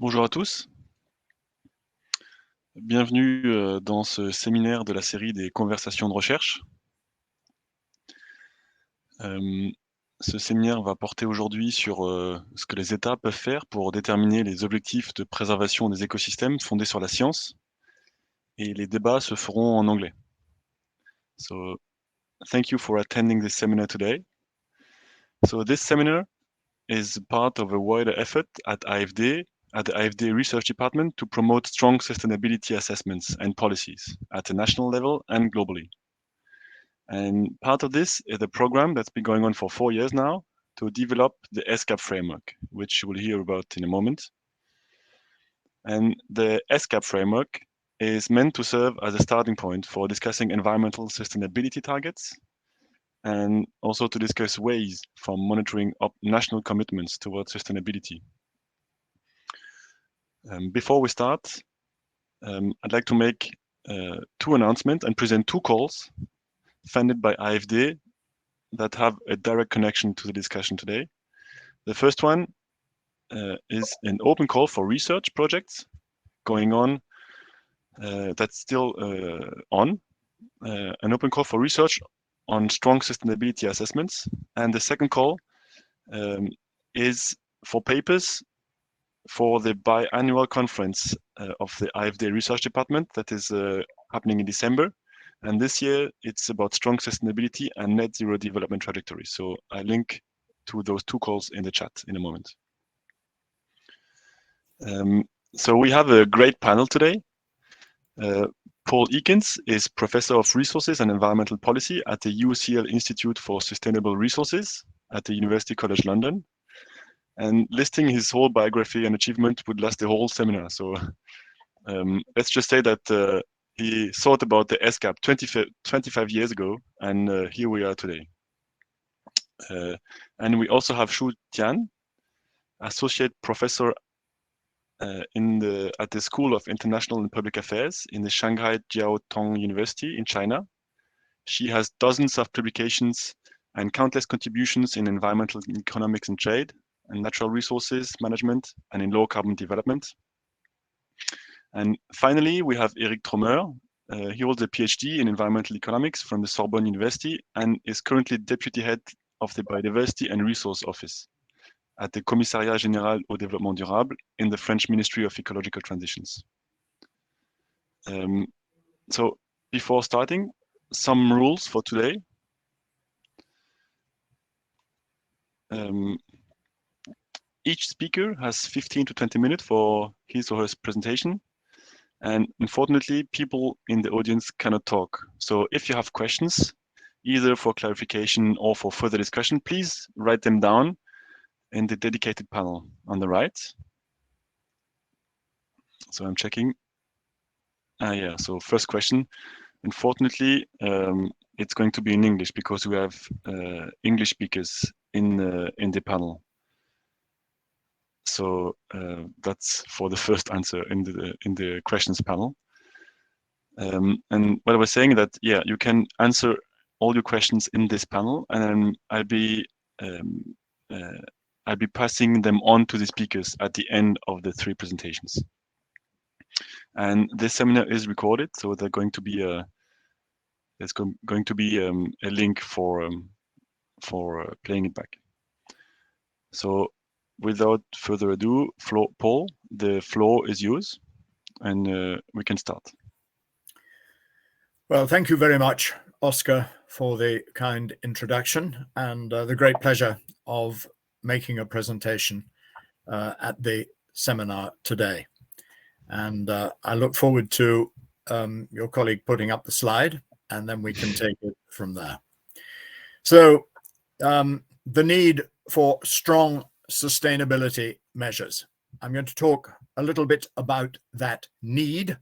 Bonjour à tous, bienvenue dans ce séminaire de la série des conversations de recherche. Ce séminaire va porter aujourd'hui sur ce que les États peuvent faire pour déterminer les objectifs de préservation des écosystèmes fondés sur la science, et les débats se feront en anglais. So, thank you for attending this seminar today. So this seminar is part of a wider effort at the IFD Research Department to promote strong sustainability assessments and policies at a national level and globally. And part of this is a program that's been going on for 4 years now to develop the ESCAP framework, which you will hear about in a moment. And the ESCAP framework is meant to serve as a starting point for discussing environmental sustainability targets and also to discuss ways for monitoring up national commitments towards sustainability. Before we start, I'd like to make 2 announcements and present 2 calls funded by IFD that have a direct connection to the discussion today. The first one is an open call for research projects going on, that's still on, an open call for research on strong sustainability assessments. And the second call is for papers for the biannual conference of the IFD Research Department that is happening in December. And this year, it's about strong sustainability and net zero development trajectory. So I link to those 2 calls in the chat in a moment. So we have a great panel today. Paul Eakins is Professor of Resources and Environmental Policy at the UCL Institute for Sustainable Resources at the University College London. And listing his whole biography and achievement would last the whole seminar. So let's just say that he thought about the ESCAP 25 years ago, and here we are today. And we also have Shu Tian, Associate Professor at the School of International and Public Affairs in the Shanghai Jiao Tong University in China. She has dozens of publications and countless contributions in environmental economics and trade, and natural resources management, and in low carbon development. And finally, we have Eric Trommer. He holds a PhD in environmental economics from the Sorbonne University and is currently deputy head of the Biodiversity and Resource Office at the Commissariat Général au Développement Durable in the French Ministry of Ecological Transitions. So before starting, some rules for today. Each speaker has 15 to 20 minutes for his or her presentation. And unfortunately, people in the audience cannot talk. So if you have questions, either for clarification or for further discussion, please write them down in the dedicated panel on the right. So I'm checking. Yeah, so first question. Unfortunately, it's going to be in English because we have English speakers in the panel. So that's for the first answer in the questions panel. And what I was saying that, yeah, you can answer all your questions in this panel, and then I'll be passing them on to the speakers at the end of the 3 presentations. And this seminar is recorded, so there's going to be a link for playing it back. So without further ado, Paul, the floor is yours, and we can start. Well, thank you very much, Oscar, for the kind introduction and the great pleasure of making a presentation at the seminar today. And I look forward to your colleague putting up the slide, and then we can take it from there. So the need for strong sustainability measures. I'm going to talk a little bit about that need,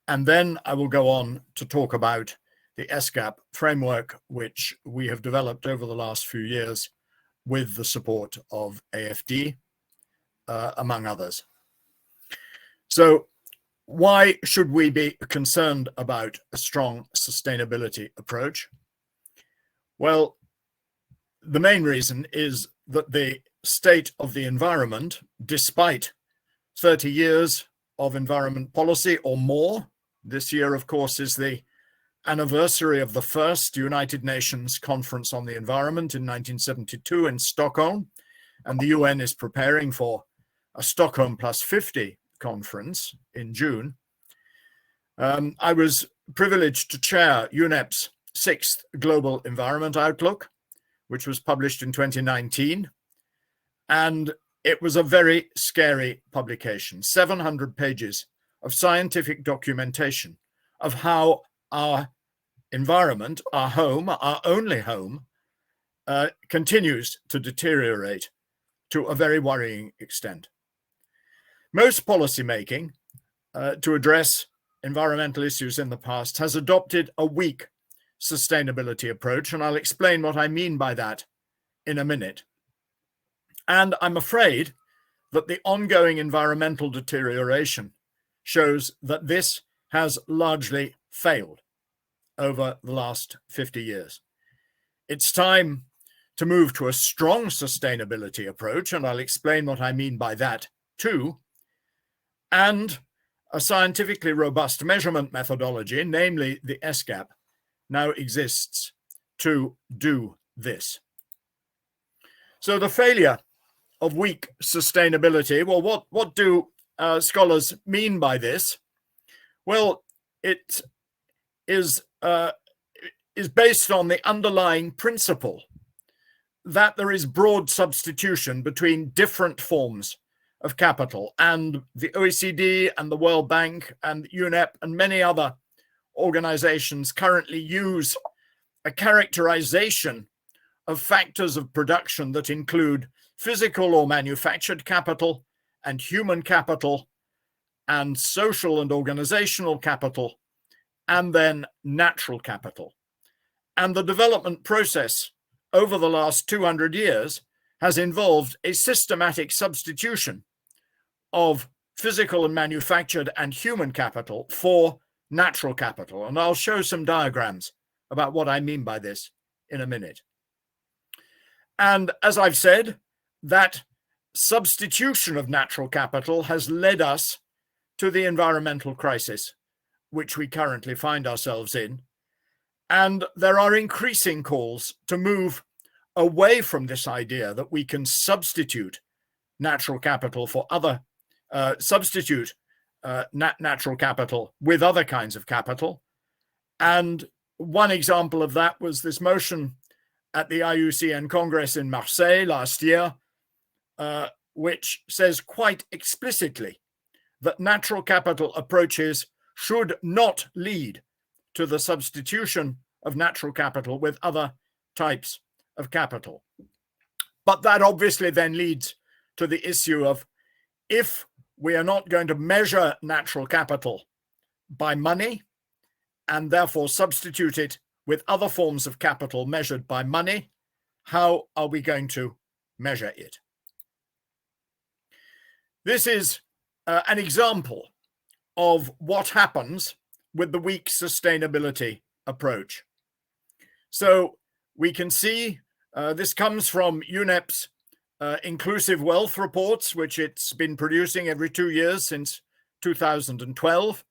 and then I will go on to talk about the ESCAP framework, which we have developed over the last few years with the support of AFD, among others. So why should we be concerned about a strong sustainability approach? Well, the main reason is that the state of the environment, despite 30 years of environment policy or more. This year, of course, is the anniversary of the first United Nations Conference on the Environment in 1972 in Stockholm, and the UN is preparing for a Stockholm plus 50 conference in June. I was privileged to chair UNEP's 6th Global Environment Outlook, which was published in 2019, and it was a very scary publication, 700 pages of scientific documentation of how our environment, our home, our only home, continues to deteriorate to a very worrying extent. Most policymaking to address environmental issues in the past has adopted a weak sustainability approach, and I'll explain what I mean by that in a minute. And I'm afraid that the ongoing environmental deterioration shows that this has largely failed over the last 50 years. It's time to move to a strong sustainability approach, and I'll explain what I mean by that too, and a scientifically robust measurement methodology, namely the SGAP, now exists to do this. So the failure of weak sustainability, well, what do scholars mean by this? Well, it is based on the underlying principle that there is broad substitution between different forms of capital, and the OECD and the World Bank and UNEP and many other organizations currently use a characterization of factors of production that include physical or manufactured capital and human capital and social and organizational capital, and then natural capital. And the development process over the last 200 years has involved a systematic substitution of physical and manufactured and human capital for natural capital. And I'll show some diagrams about what I mean by this in a minute. And as I've said, that substitution of natural capital has led us to the environmental crisis which we currently find ourselves in. And there are increasing calls to move away from this idea that we can substitute natural capital for other, natural capital with other kinds of capital. And one example of that was this motion at the IUCN Congress in Marseille last year, which says quite explicitly that natural capital approaches should not lead to the substitution of natural capital with other types of capital. But that obviously then leads to the issue of, if we are not going to measure natural capital by money and therefore substitute it with other forms of capital measured by money, how are we going to measure it? This is an example of what happens with the weak sustainability approach. So we can see this comes from UNEP's inclusive wealth reports, which it's been producing every 2 years since 2012.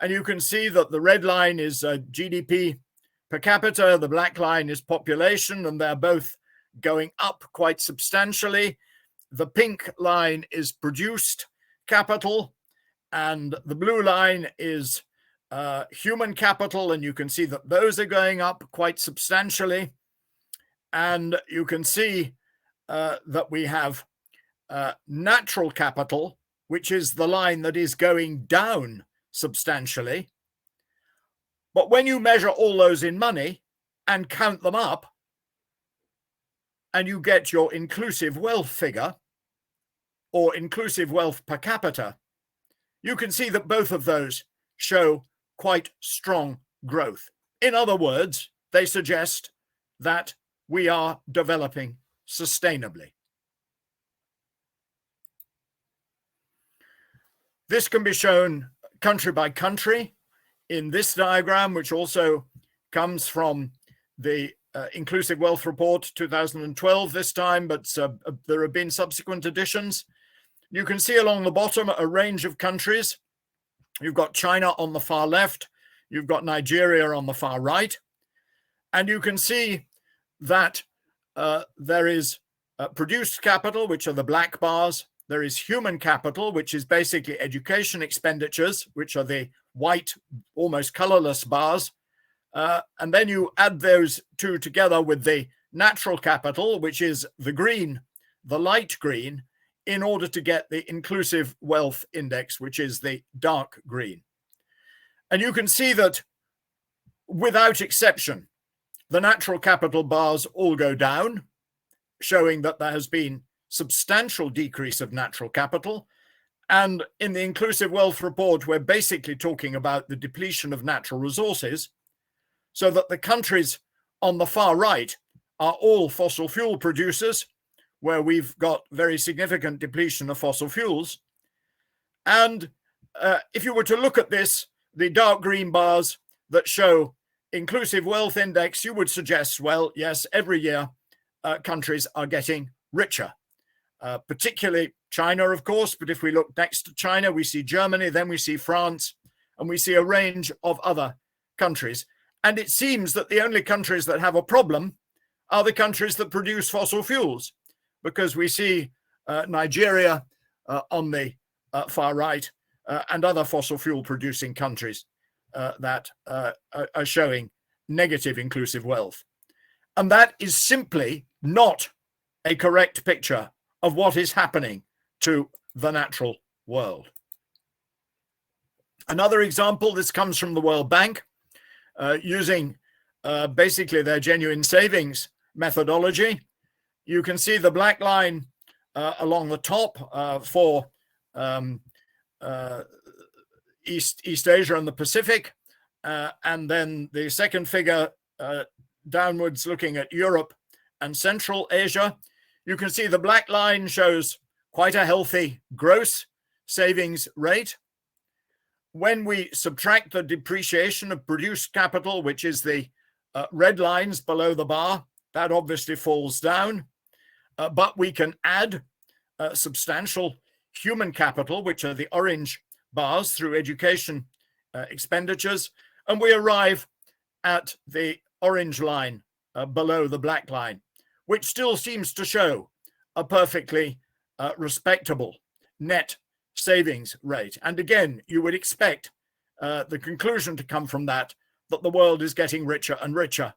And you can see that the red line is GDP per capita, the black line is population, and they're both going up quite substantially. The pink line is produced capital, and the blue line is human capital, and you can see that those are going up quite substantially. And you can see that we have natural capital, which is the line that is going down substantially. But when you measure all those in money and count them up, and you get your inclusive wealth figure, or inclusive wealth per capita, you can see that both of those show quite strong growth. In other words, they suggest that we are developing sustainably. This can be shown country by country in this diagram, which also comes from the Inclusive Wealth Report 2012 this time, but there have been subsequent editions. you can see along the bottom a range of countries. You've got China on the far left, you've got Nigeria on the far right, and you can see that there is produced capital, which are the black bars. There is human capital, which is basically education expenditures, which are the white, almost colorless bars. And then you add those two together with the natural capital, which is the green, the light green, in order to get the inclusive wealth index, which is the dark green. And you can see that without exception, the natural capital bars all go down, showing that there has been substantial decrease of natural capital. And in the inclusive wealth report, we're basically talking about the depletion of natural resources, so that the countries on the far right are all fossil fuel producers, where we've got very significant depletion of fossil fuels. And if you were to look at this, the dark green bars that show inclusive wealth index, you would suggest, well, yes, every year countries are getting richer, particularly China, of course. But if we look next to China, we see Germany, then we see France, and we see a range of other countries. And it seems that the only countries that have a problem are the countries that produce fossil fuels, because we see Nigeria on the far right and other fossil fuel producing countries that are showing negative inclusive wealth. And that is simply not a correct picture of what is happening to the natural world. Another example, this comes from the World Bank, using basically their genuine savings methodology. You can see the black line along the top for East Asia and the Pacific, and then the second figure downwards looking at Europe and Central Asia. You can see the black line shows quite a healthy gross savings rate. When we subtract the depreciation of produced capital, which is the red lines below the bar, that obviously falls down. But we can add substantial human capital, which are the orange bars, through education expenditures, and we arrive at the orange line below the black line, which still seems to show a perfectly respectable net savings rate. And again, you would expect the conclusion to come from that the world is getting richer and richer.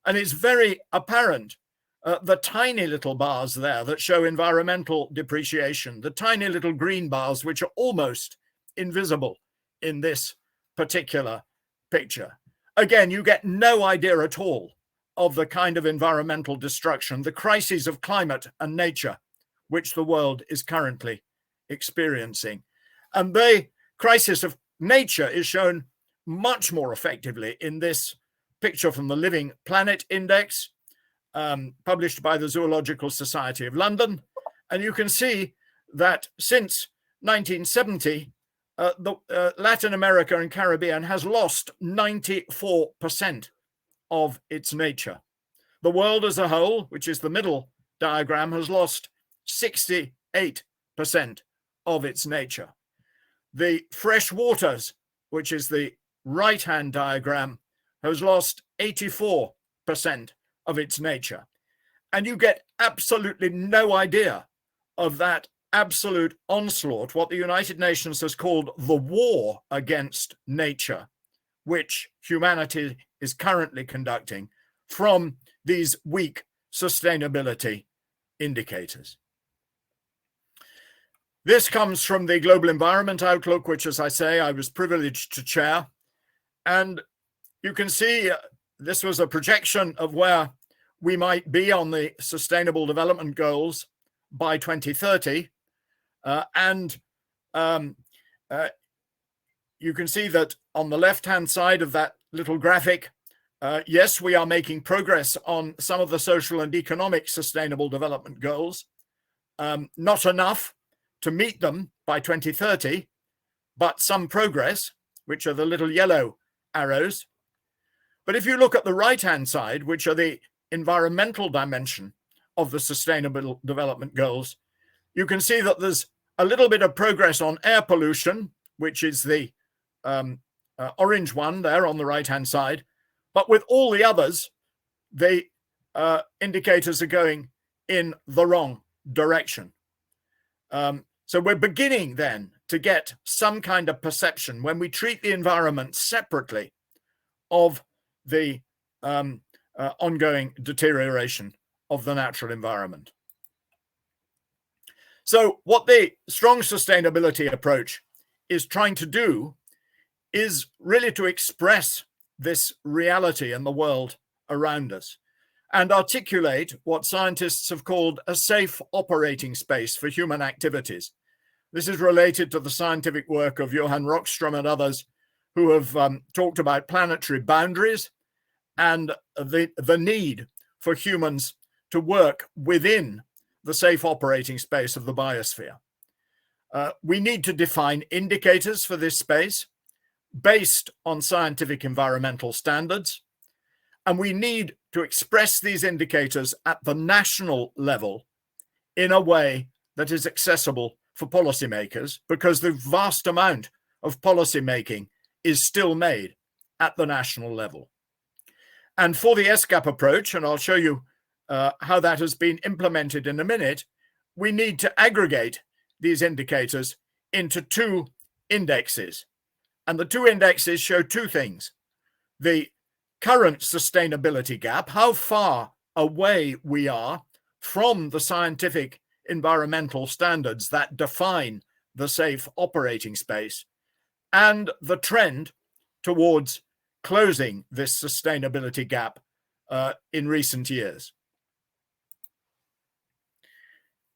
And it's very apparent, the tiny little bars there that show environmental depreciation, the tiny little green bars, which are almost invisible in this particular picture. Again, you get no idea at all of the kind of environmental destruction, the crises of climate and nature, which the world is currently experiencing. And the crisis of nature is shown much more effectively in this picture from the Living Planet Index, published by the Zoological Society of London. And you can see that since 1970, Latin America and Caribbean has lost 94% of its nature. The world as a whole, which is the middle diagram, has lost 68% of its nature. The fresh waters, which is the right-hand diagram, has lost 84% of its nature. And you get absolutely no idea of that absolute onslaught, what the United Nations has called the war against nature, which humanity is currently conducting from these weak sustainability indicators. This comes from the Global Environment Outlook, which, as I say, I was privileged to chair. And you can see this was a projection of where we might be on the Sustainable Development Goals by 2030. You can see that on the left-hand side of that little graphic, yes, we are making progress on some of the social and economic sustainable development goals. Not enough to meet them by 2030, but some progress, which are the little yellow arrows. But if you look at the right-hand side, which are the environmental dimension of the sustainable development goals, you can see that there's a little bit of progress on air pollution, which is the orange one there on the right-hand side. But with all the others, the indicators are going in the wrong direction. So we're beginning then to get some kind of perception when we treat the environment separately of the ongoing deterioration of the natural environment. So what the strong sustainability approach is trying to do is really to express this reality in the world around us and articulate what scientists have called a safe operating space for human activities. This is related to the scientific work of Johan Rockström and others who have talked about planetary boundaries and the need for humans to work within the safe operating space of the biosphere. We need to define indicators for this space based on scientific environmental standards, and we need to express these indicators at the national level in a way that is accessible for policymakers, because the vast amount of policy making is still made at the national level. And for the ESCAP approach, and I'll show you how that has been implemented in a minute, we need to aggregate these indicators into two indexes. And the two indexes show two things: the current sustainability gap, how far away we are from the scientific environmental standards that define the safe operating space, and the trend towards closing this sustainability gap in recent years.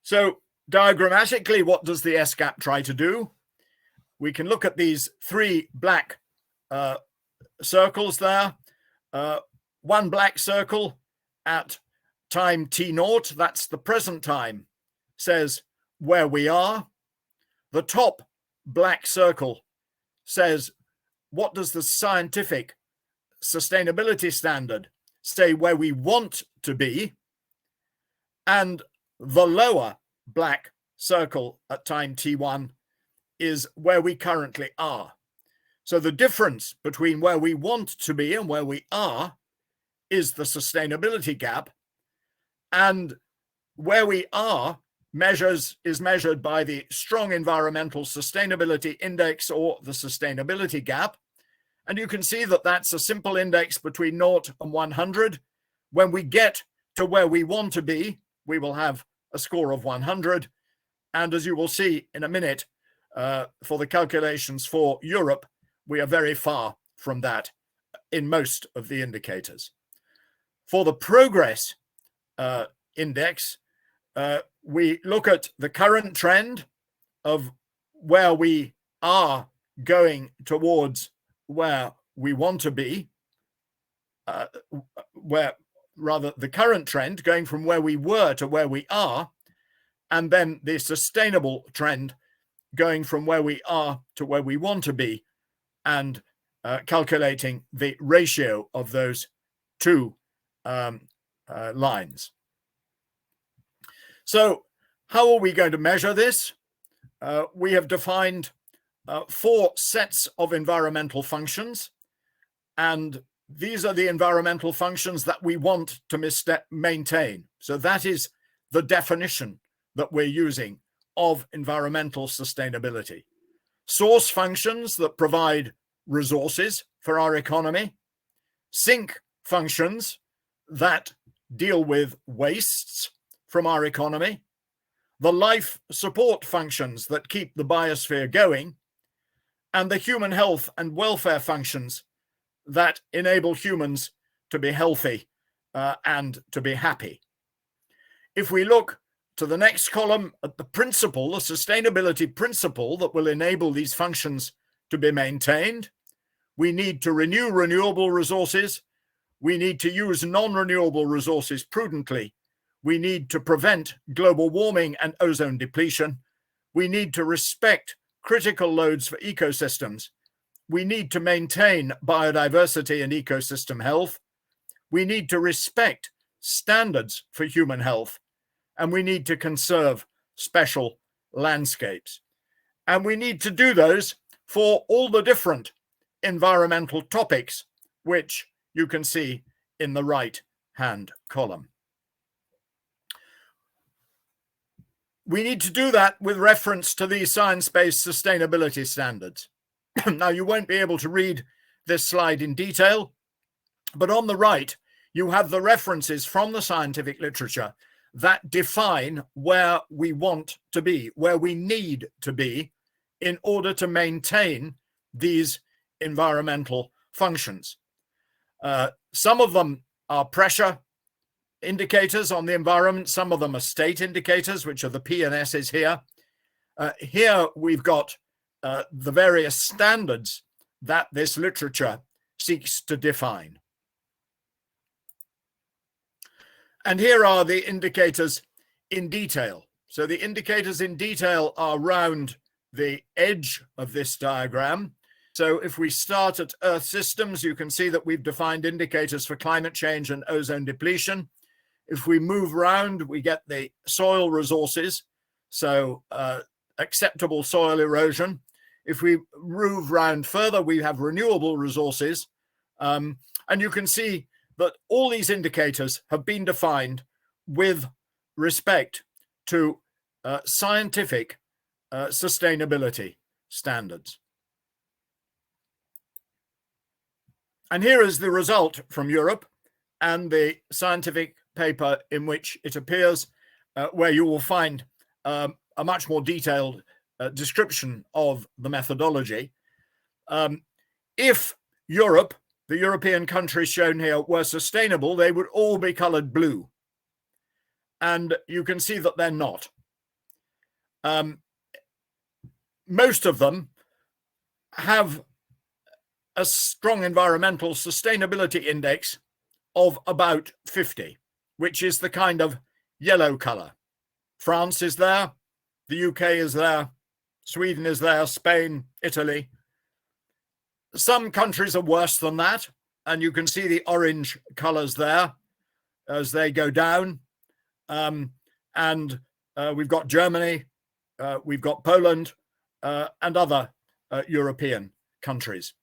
So diagrammatically, what does the ESCAP try to do? We can look at these three black circles there. One black circle at time t0, that's the present time, says where we are. The top black circle says, what does the scientific sustainability standard say where we want to be? And the lower black circle at time t1 is where we currently are. So the difference between where we want to be and where we are is the sustainability gap, and where we are is measured by the strong environmental sustainability index, or the sustainability gap. And you can see that that's a simple index between 0 and 100. When we get to where we want to be, we will have a score of 100. And as you will see in a minute, for the calculations for Europe, we are very far from that in most of the indicators. For the progress index, we look at the current trend of where we are going towards where we want to be, the current trend going from where we were to where we are, and then the sustainable trend going from where we are to where we want to be, and calculating the ratio of those two lines. So how are we going to measure this? We have defined 4 sets of environmental functions, and these are the environmental functions that we want to maintain. So that is the definition that we're using of environmental sustainability. Source functions that provide resources for our economy, sink functions that deal with wastes from our economy, the life support functions that keep the biosphere going, and the human health and welfare functions that enable humans to be healthy and to be happy. If we look to the next column at the principle, the sustainability principle that will enable these functions to be maintained, we need to renew renewable resources. We need to use non-renewable resources prudently. We need to prevent global warming and ozone depletion. We need to respect critical loads for ecosystems. We need to maintain biodiversity and ecosystem health. We need to respect standards for human health. And we need to conserve special landscapes. And we need to do those for all the different environmental topics, which you can see in the right-hand column. We need to do that with reference to these science-based sustainability standards. Now, you won't be able to read this slide in detail, but on the right, you have the references from the scientific literature that define where we want to be, where we need to be in order to maintain these environmental functions. Some of them are pressure indicators on the environment. Some of them are state indicators, which are the P and S's here. Here we've got the various standards that this literature seeks to define. And here are the indicators in detail. So the indicators in detail are around the edge of this diagram. So if we start at Earth systems, you can see that we've defined indicators for climate change and ozone depletion. If we move around, we get the soil resources, so acceptable soil erosion. If we move around further, we have renewable resources. And you can see that all these indicators have been defined with respect to scientific sustainability standards. And here is the result from Europe and the scientific paper in which it appears, where you will find a much more detailed description of the methodology. If Europe, the European countries shown here, were sustainable, they would all be colored blue. And you can see that they're not. Most of them have a strong environmental sustainability index of about 50, which is the kind of yellow color. France is there, the UK is there, Sweden is there, Spain, Italy. Some countries are worse than that, and you can see the orange colors there as they go down. We've got Germany, we've got Poland, and other European countries.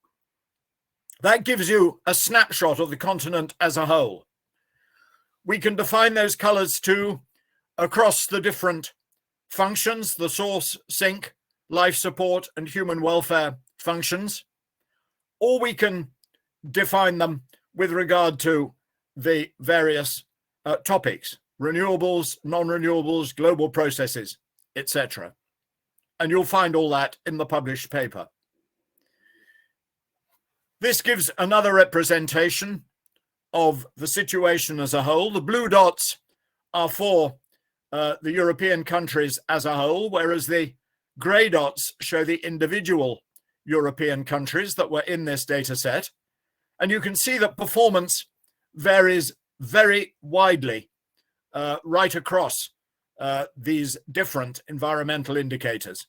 That gives you a snapshot of the continent as a whole. We can define those colors too across the different functions, the source, sink, life support, and human welfare functions, or we can define them with regard to the various topics, renewables, non-renewables, global processes, etc. And you'll find all that in the published paper. This gives another representation of the situation as a whole. The blue dots are for the European countries as a whole, whereas the grey dots show the individual European countries that were in this data set. And you can see that performance varies very widely right across these different environmental indicators.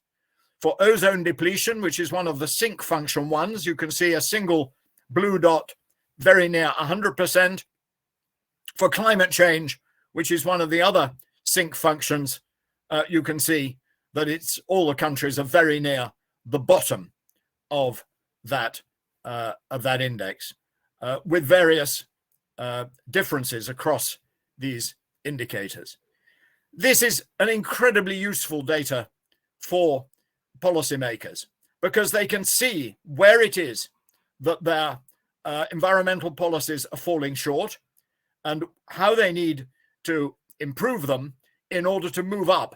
For ozone depletion, which is one of the sink function ones, you can see a single blue dot very near 100%. For climate change, which is one of the other sink functions, you can see that it's all the countries are very near the bottom of that index, with various differences across these indicators. This is an incredibly useful data for policymakers because they can see where it is that their environmental policies are falling short and how they need to improve them in order to move up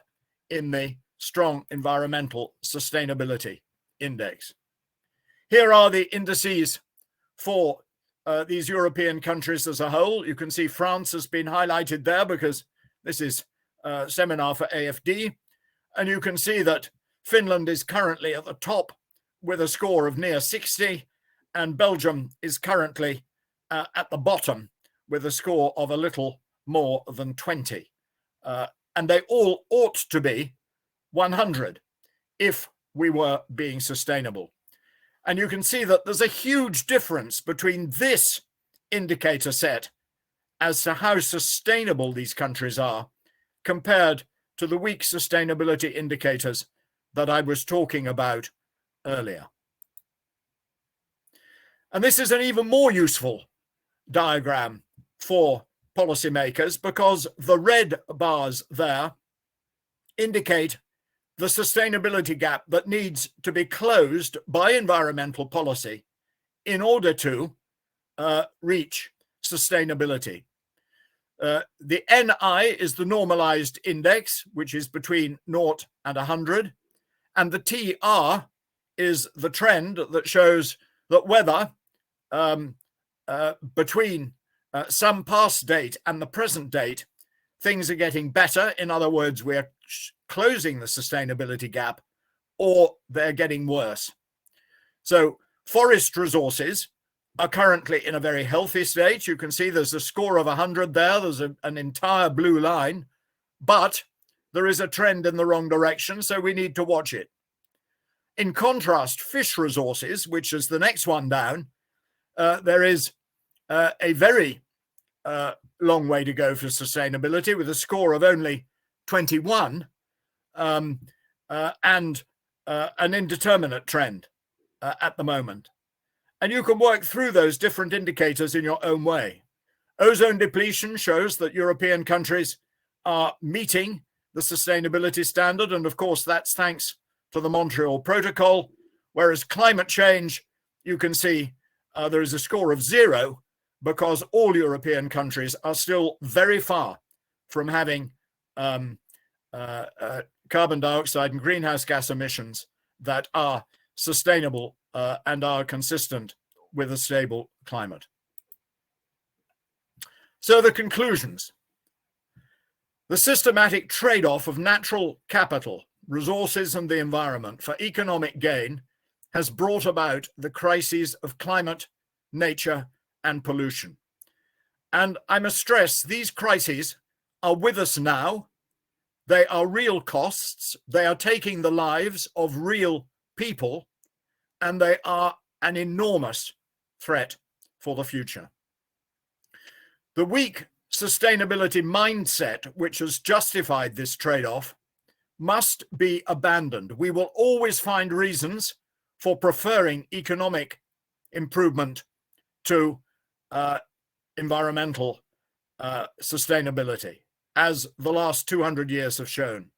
in the strong environmental sustainability index. Here are the indices for these European countries as a whole. You can see France has been highlighted there because this is a seminar for AFD. And you can see that Finland is currently at the top with a score of near 60, and Belgium is currently at the bottom with a score of a little more than 20. And they all ought to be 100 if we were being sustainable. And you can see that there's a huge difference between this indicator set as to how sustainable these countries are compared to the weak sustainability indicators that I was talking about earlier. And this is an even more useful diagram for policymakers because the red bars there indicate the sustainability gap that needs to be closed by environmental policy in order to reach sustainability. The NI is the normalized index, which is between 0 and 100, and the TR is the trend that shows that whether between some past date and the present date, things are getting better. In other words, we're closing the sustainability gap, or they're getting worse. So forest resources are currently in a very healthy state. You can see there's a score of 100 there. There's an entire blue line, but there is a trend in the wrong direction, so we need to watch it. In contrast, fish resources, which is the next one down, there is a very long way to go for sustainability with a score of only 21 and an indeterminate trend at the moment. And you can work through those different indicators in your own way. Ozone depletion shows that European countries are meeting the sustainability standard. And of course, that's thanks to the Montreal Protocol. Whereas climate change, you can see there is a score of 0 because all European countries are still very far from having carbon dioxide and greenhouse gas emissions that are sustainable and are consistent with a stable climate. So the conclusions. The systematic trade-off of natural capital, resources and the environment for economic gain has brought about the crises of climate, nature and pollution. And I must stress, these crises are with us now. They are real costs. They are taking the lives of real people, and they are an enormous threat for the future. The weak sustainability mindset, which has justified this trade-off, must be abandoned. We will always find reasons for preferring economic improvement to environmental sustainability, as the last 200 years have shown.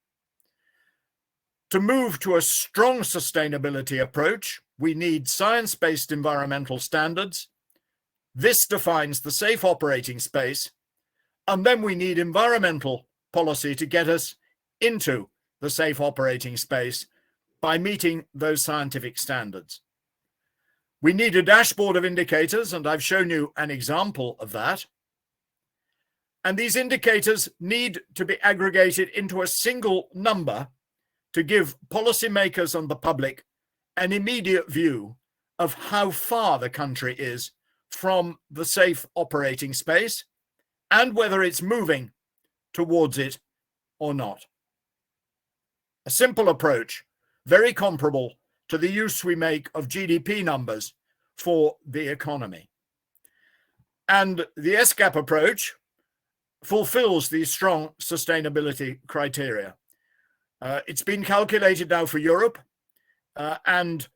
To move to a strong sustainability approach, we need science-based environmental standards. This defines the safe operating space, and then we need environmental policy to get us into the safe operating space by meeting those scientific standards. We need a dashboard of indicators, and I've shown you an example of that. And these indicators need to be aggregated into a single number to give policymakers and the public an immediate view of how far the country is from the safe operating space and whether it's moving towards it or not. A simple approach, very comparable to the use we make of GDP numbers for the economy. And the ESCAP approach fulfills these strong sustainability criteria. It's been calculated now for Europe and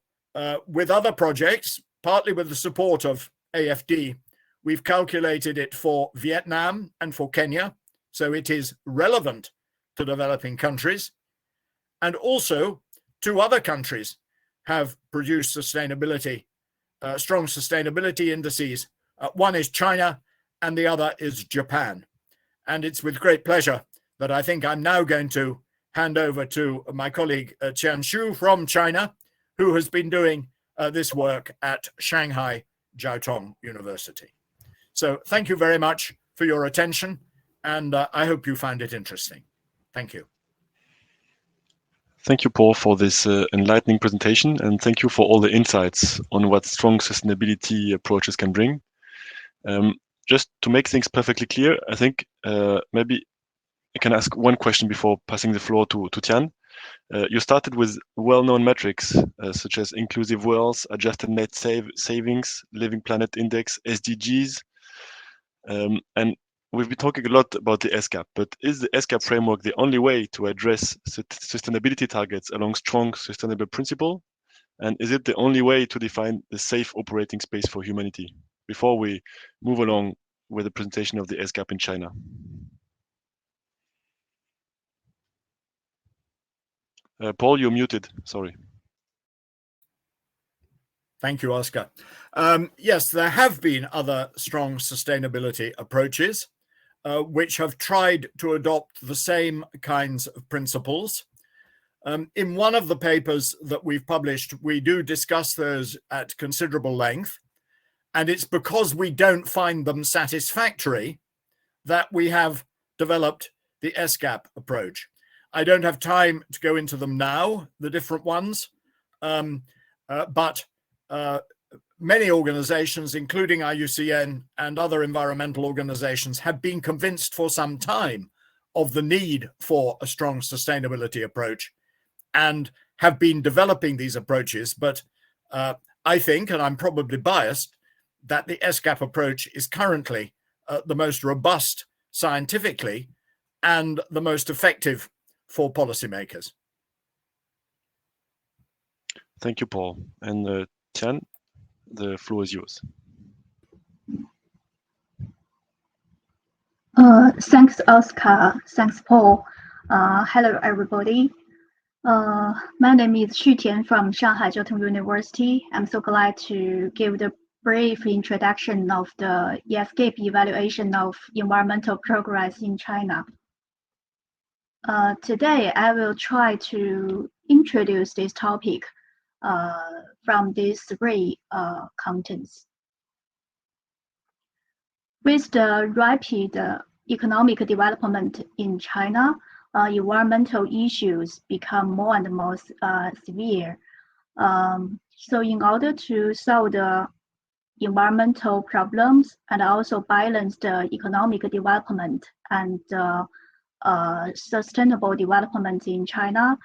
with other projects, partly with the support of AFD, we've calculated it for Vietnam and for Kenya. So it is relevant to developing countries. And also 2 other countries have produced sustainability, strong sustainability indices. One is China and the other is Japan. And it's with great pleasure that I think I'm now going to hand over to my colleague Qian Xu from China, who has been doing this work at Shanghai Jiaotong University. So thank you very much for your attention, and I hope you found it interesting. Thank you. Thank you, Paul, for this enlightening presentation, and thank you for all the insights on what strong sustainability approaches can bring. Just to make things perfectly clear, I think maybe I can ask one question before passing the floor to Tian. You started with well-known metrics such as inclusive wealth, adjusted net savings, living planet index, SDGs. And we've been talking a lot about the SCAP, but is the SCAP framework the only way to address sustainability targets along strong sustainable principle? And is it the only way to define the safe operating space for humanity? Before we move along with the presentation of the SCAP in China. Paul, you're muted, sorry. Thank you, Oscar. Yes, there have been other strong sustainability approaches which have tried to adopt the same kinds of principles. In one of the papers that we've published, we do discuss those at considerable length, and it's because we don't find them satisfactory that we have developed the SCAP approach. I don't have time to go into them now, the different ones, but many organizations, including IUCN and other environmental organizations, have been convinced for some time of the need for a strong sustainability approach and have been developing these approaches. But I think, and I'm probably biased, that the SCAP approach is currently the most robust scientifically and the most effective for policymakers. Thank you, Paul. And Tian, the floor is yours. Thanks, Oscar. Thanks, Paul. Hello, everybody. My name is Xu Tian from Shanghai Jiao University. I'm so glad to give the brief introduction of the ESCAPE evaluation of environmental progress in China. Today, I will try to introduce this topic from these three contents. With the rapid economic development in China, environmental issues become more and more severe. So in order to solve the environmental problems and also balance the economic development and sustainable development in China,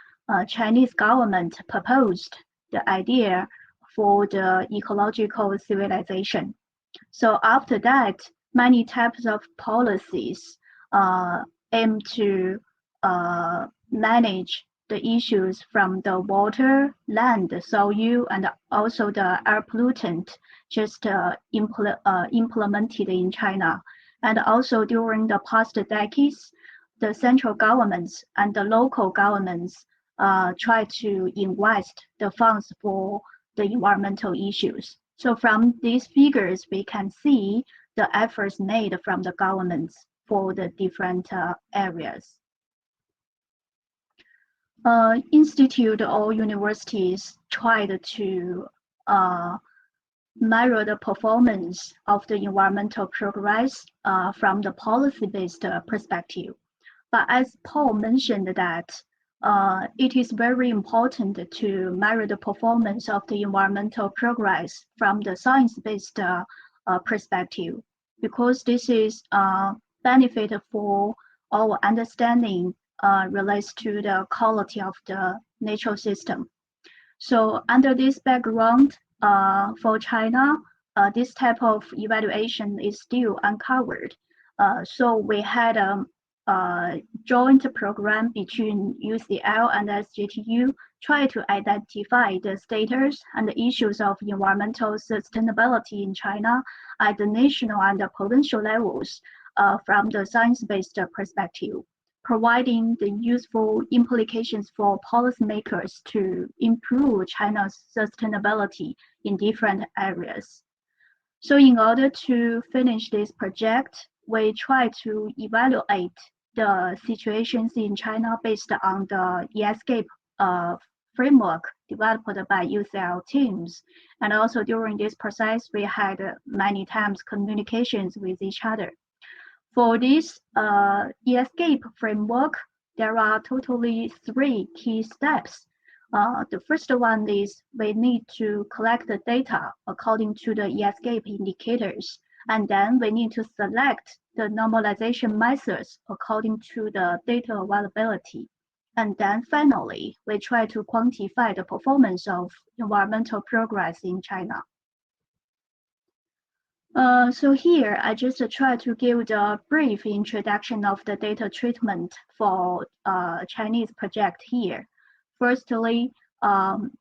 Chinese government proposed the idea for the ecological civilization. So after that, many types of policies aim to manage the issues from the water, land, soil, and also the air pollutant just implemented in China. And also during the past decades, the central governments and the local governments try to invest the funds for the environmental issues. So from these figures, we can see the efforts made from the governments for the different areas. Institute or universities tried to measure the performance of the environmental progress from the policy-based perspective. But as Paul mentioned that it is very important to measure the performance of the environmental progress from the science-based perspective, because this is benefit for our understanding relates to the quality of the natural system. So under this background, for China, this type of evaluation is still uncovered. So we had a joint program between UCL and SGTU try to identify the status and the issues of environmental sustainability in China at the national and the provincial levels from the science-based perspective, providing the useful implications for policymakers to improve China's sustainability in different areas. So in order to finish this project, we try to evaluate the situations in China based on the ESCAPE framework developed by UCL teams. And also during this process, we had many times communications with each other. For this ESCAPE framework, there are totally 3 key steps. The first one is we need to collect the data according to the ESCAPE indicators, and then we need to select the normalization methods according to the data availability. And then finally, we try to quantify the performance of environmental progress in China. So here, I just try to give the brief introduction of the data treatment for Chinese project here. Firstly,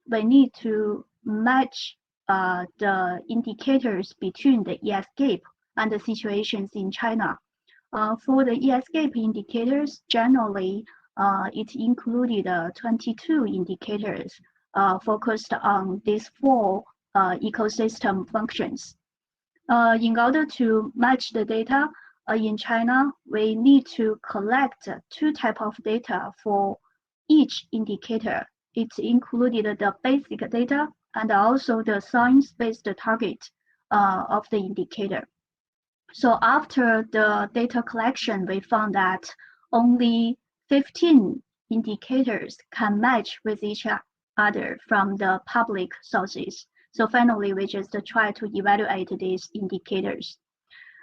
we need to match the indicators between the escape and the situations in China. For the escape indicators, generally, it included 22 indicators focused on these 4 ecosystem functions. In order to match the data in China, we need to collect 2 types of data for each indicator. It included the basic data and also the science-based target of the indicator. So after the data collection, we found that only 15 indicators can match with each other from the public sources. So finally, we just try to evaluate these indicators.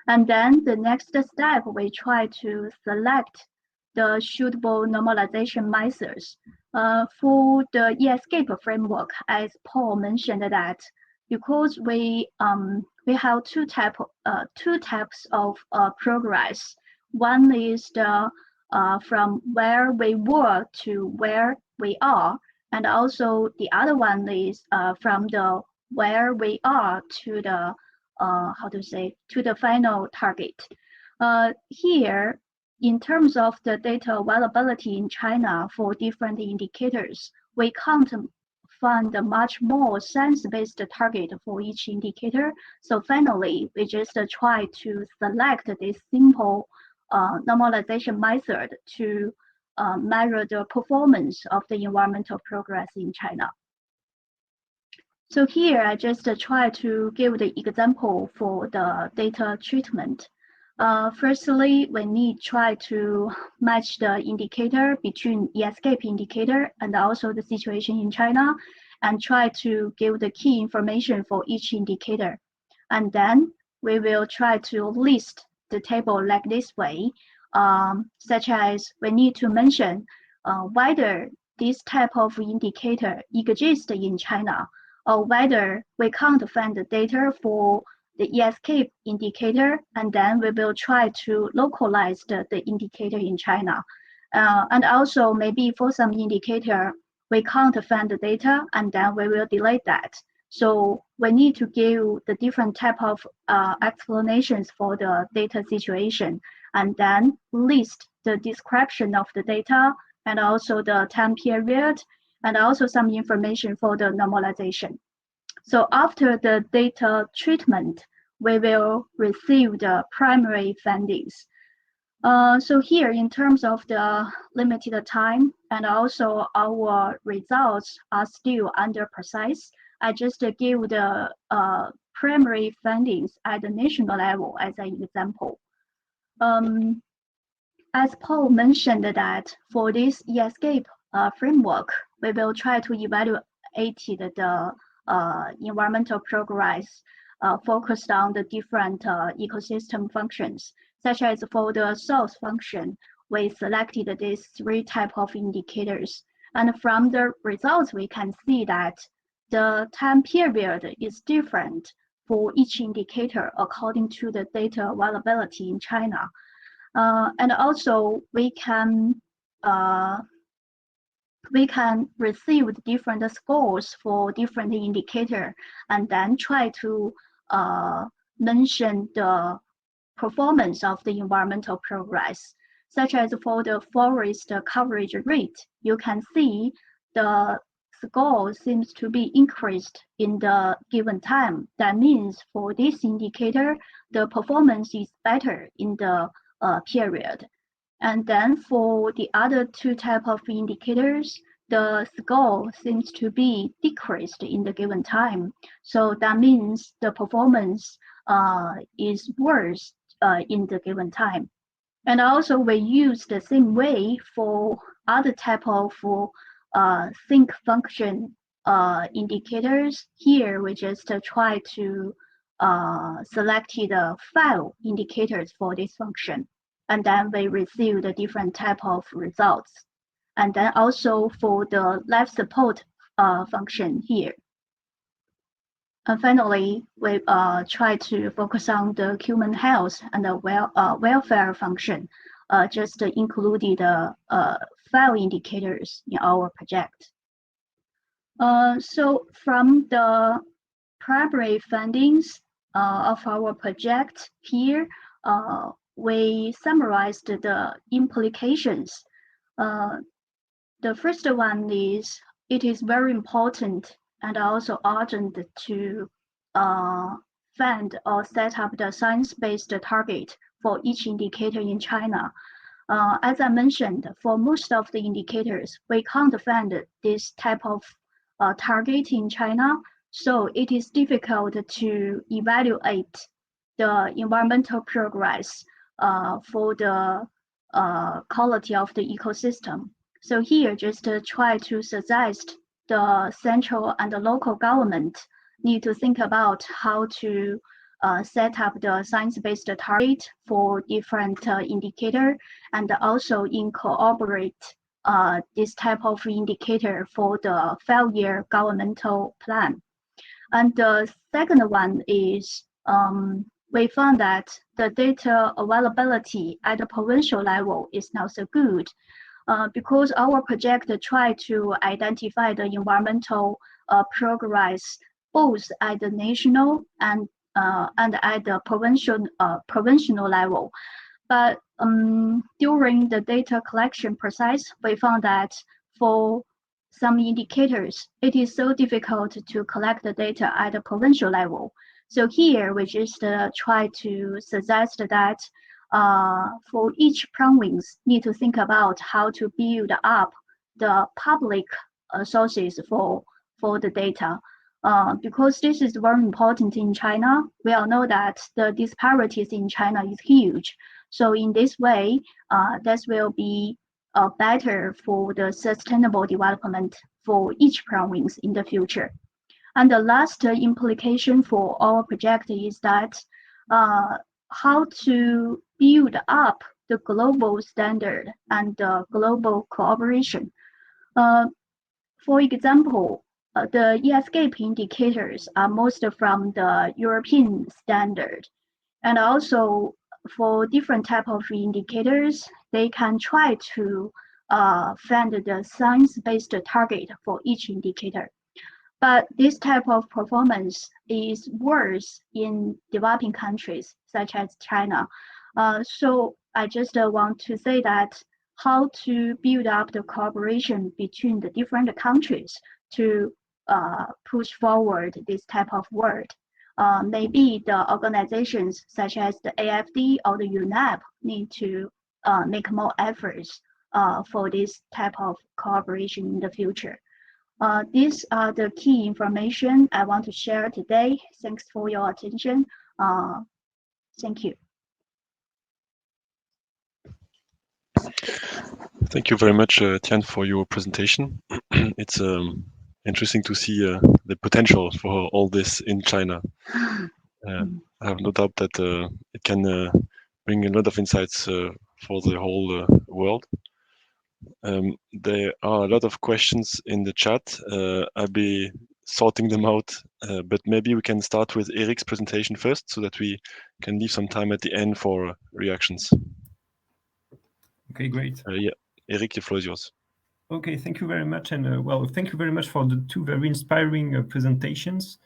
And then the next step, we try to select the suitable normalization methods. For the escape framework, as Paul mentioned that because we have two types of progress. One is the from where we were to where we are, and also the other one is from the where we are to the to the final target. Here, in terms of the data availability in China for different indicators, we can't find a much more science-based target for each indicator. So finally, we just try to select this simple normalization method to measure the performance of the environmental progress in China. So here, I just try to give the example for the data treatment. Firstly, we need try to match the indicator between the escape indicator and also the situation in China, and try to give the key information for each indicator. And then we will try to list the table like this way, such as we need to mention whether this type of indicator exists in China, or whether we can't find the data for the escape indicator, and then we will try to localize the indicator in China. And also maybe for some indicator, we can't find the data, and then we will delete that. So we need to give the different type of explanations for the data situation, and then list the description of the data, and also the time period, and also some information for the normalization. So after the data treatment, we will receive the primary findings. So here, in terms of the limited time, and also our results are still under process, I just give the primary findings at the national level as an example. As Paul mentioned that for this escape framework, we will try to evaluate the environmental progress focused on the different ecosystem functions, such as for the source function, we selected these 3 types of indicators. And from the results, we can see that the time period is different for each indicator according to the data availability in China. And also we can receive different scores for different indicator, and then try to mention the performance of the environmental progress, such as for the forest coverage rate. You can see the score seems to be increased in the given time. That means for this indicator, the performance is better in the period. And then for the other 2 types of indicators, the score seems to be decreased in the given time. So that means the performance is worse in the given time. And also we use the same way for other type of sync function indicators. Here we just try to select the 5 indicators for this function, and then we receive the different type of results. And then also for the life support function here. And finally, we try to focus on the human health and the welfare function, just included 5 indicators in our project. So from the primary findings of our project here, we summarized the implications. The first one is it is very important and also urgent to find or set up the science-based target for each indicator in China. As I mentioned, for most of the indicators, we can't find this type of target in China, so it is difficult to evaluate the environmental progress for the quality of the ecosystem. So here, just try to suggest the central and the local government need to think about how to set up the science-based target for different indicator, and also incorporate this type of indicator for the 5-year governmental plan. And the second one is we found that the data availability at the provincial level is not so good. Because our project tried to identify the environmental progress both at the national and at the provincial level. But during the data collection process, we found that for some indicators, it is so difficult to collect the data at the provincial level. So here we just try to suggest that for each province need to think about how to build up the public sources for the data. Because this is very important in China. We all know that the disparities in China is huge. So in this way, this will be better for the sustainable development for each province in the future. And the last implication for our project is that how to build up the global standard and the global cooperation. For example, the escape indicators are most from the European standard. And also for different type of indicators, they can try to find the science-based target for each indicator. But this type of performance is worse in developing countries such as China. So I just want to say that how to build up the cooperation between the different countries to push forward this type of work. Maybe the organizations such as the AFD or the UNEP need to make more efforts for this type of cooperation in the future. These are the key information I want to share today. Thanks for your attention. Thank you. Thank you very much, Tian, for your presentation. It's interesting to see the potential for all this in China. I have no doubt that it can bring a lot of insights for the whole world. There are a lot of questions in the chat. I'll be sorting them out, but maybe we can start with Eric's presentation first so that we can leave some time at the end for reactions. Okay, great. Yeah, Eric, the floor is yours. Okay, thank you very much. And well, thank you very much for the 2 very inspiring presentations.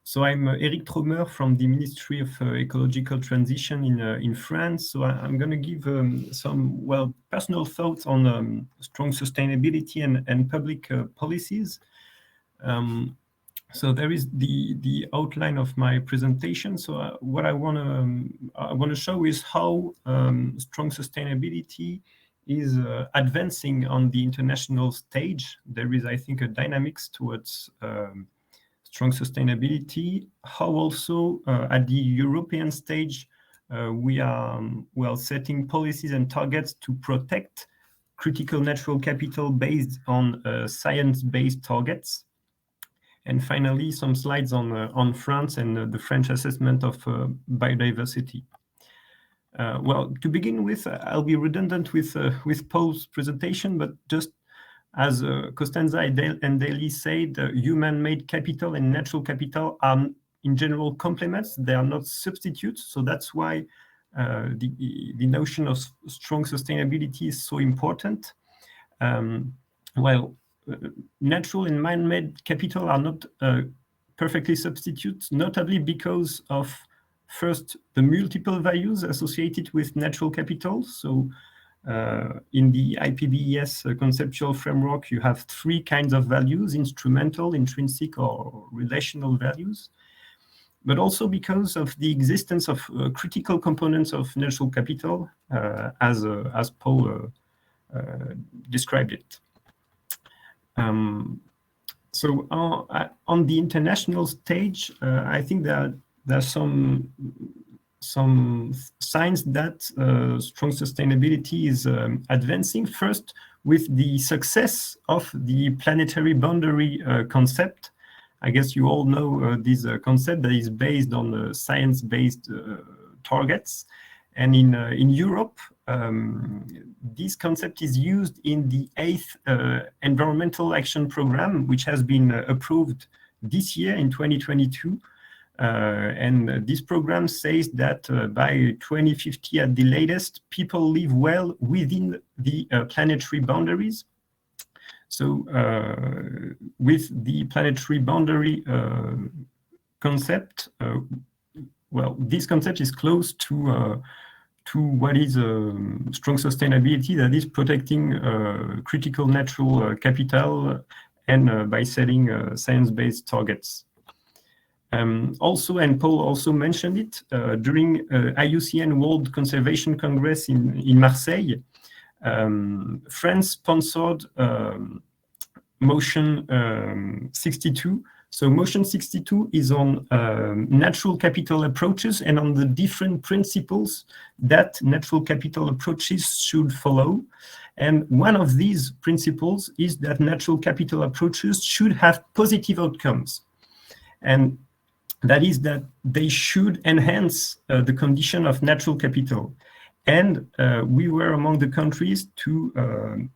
So I'm Eric Tromer from the Ministry of Ecological Transition in France. So I'm going to give some, well, personal thoughts on strong sustainability and public policies. So there is the outline of my presentation. So what I want to show is how strong sustainability is advancing on the international stage. There is, I think, a dynamics towards strong sustainability, how also at the European stage, we are setting policies and targets to protect critical natural capital based on science-based targets. And finally, some slides on France and the French assessment of biodiversity. Well, to begin with, I'll be redundant with Paul's presentation, but just as Costanza and Daly said, human-made capital and natural capital are in general complements, they are not substitutes. So that's why the notion of strong sustainability is so important. While natural and man-made capital are not perfectly substitutes, notably because of, first, the multiple values associated with natural capital. So in the IPBES conceptual framework, you have 3 kinds of values: instrumental, intrinsic, or relational values. But also because of the existence of critical components of natural capital, as Paul described it. So on the international stage, I think there are some signs that strong sustainability is advancing. First, with the success of the planetary boundary concept. I guess you all know this concept that is based on science-based targets. And in Europe, this concept is used in the 8th Environmental Action Programme, which has been approved this year in 2022. And this program says that by 2050 at the latest, people live well within the planetary boundaries. So with the planetary boundary concept, well, this concept is close to what is strong sustainability, that is protecting critical natural capital and by setting science-based targets. Also, and Paul also mentioned it, during IUCN World Conservation Congress in Marseille, France sponsored Motion 62. So Motion 62 is on natural capital approaches and on the different principles that natural capital approaches should follow. And one of these principles is that natural capital approaches should have positive outcomes. And that is that they should enhance the condition of natural capital. And we were among the countries to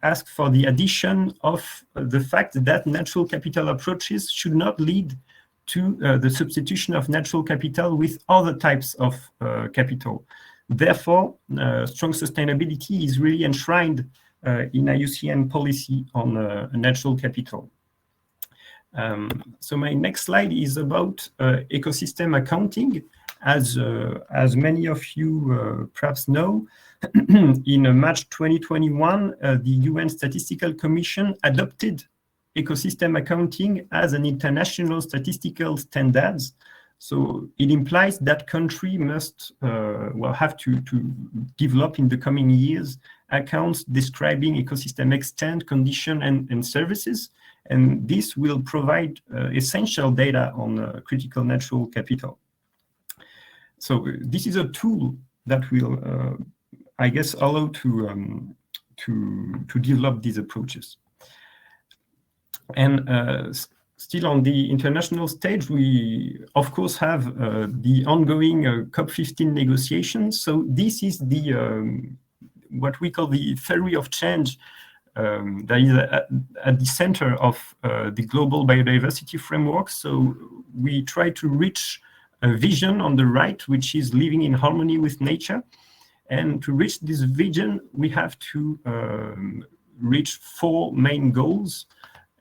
ask for the addition of the fact that natural capital approaches should not lead to the substitution of natural capital with other types of capital. Therefore, strong sustainability is really enshrined in IUCN policy on natural capital. So my next slide is about ecosystem accounting. As many of you perhaps know, in March 2021, the UN Statistical Commission adopted ecosystem accounting as an international statistical standard. So it implies that country must have to develop in the coming years accounts describing ecosystem extent, condition, and services. And this will provide essential data on critical natural capital. So this is a tool that will, I guess, allow to develop these approaches. And still on the international stage, we of course have the ongoing COP15 negotiations. So this is the what we call the theory of change that is at the center of the global biodiversity framework. So we try to reach a vision on the right, which is living in harmony with nature. And to reach this vision, we have to reach 4 main goals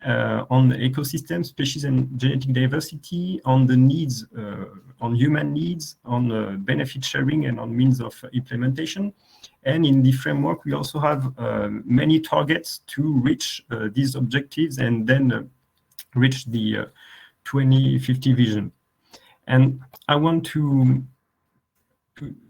on the ecosystem, species and genetic diversity, on the needs, on human needs, on benefit sharing, and on means of implementation. And in the framework, we also have many targets to reach these objectives and then reach the 2050 vision. And I want to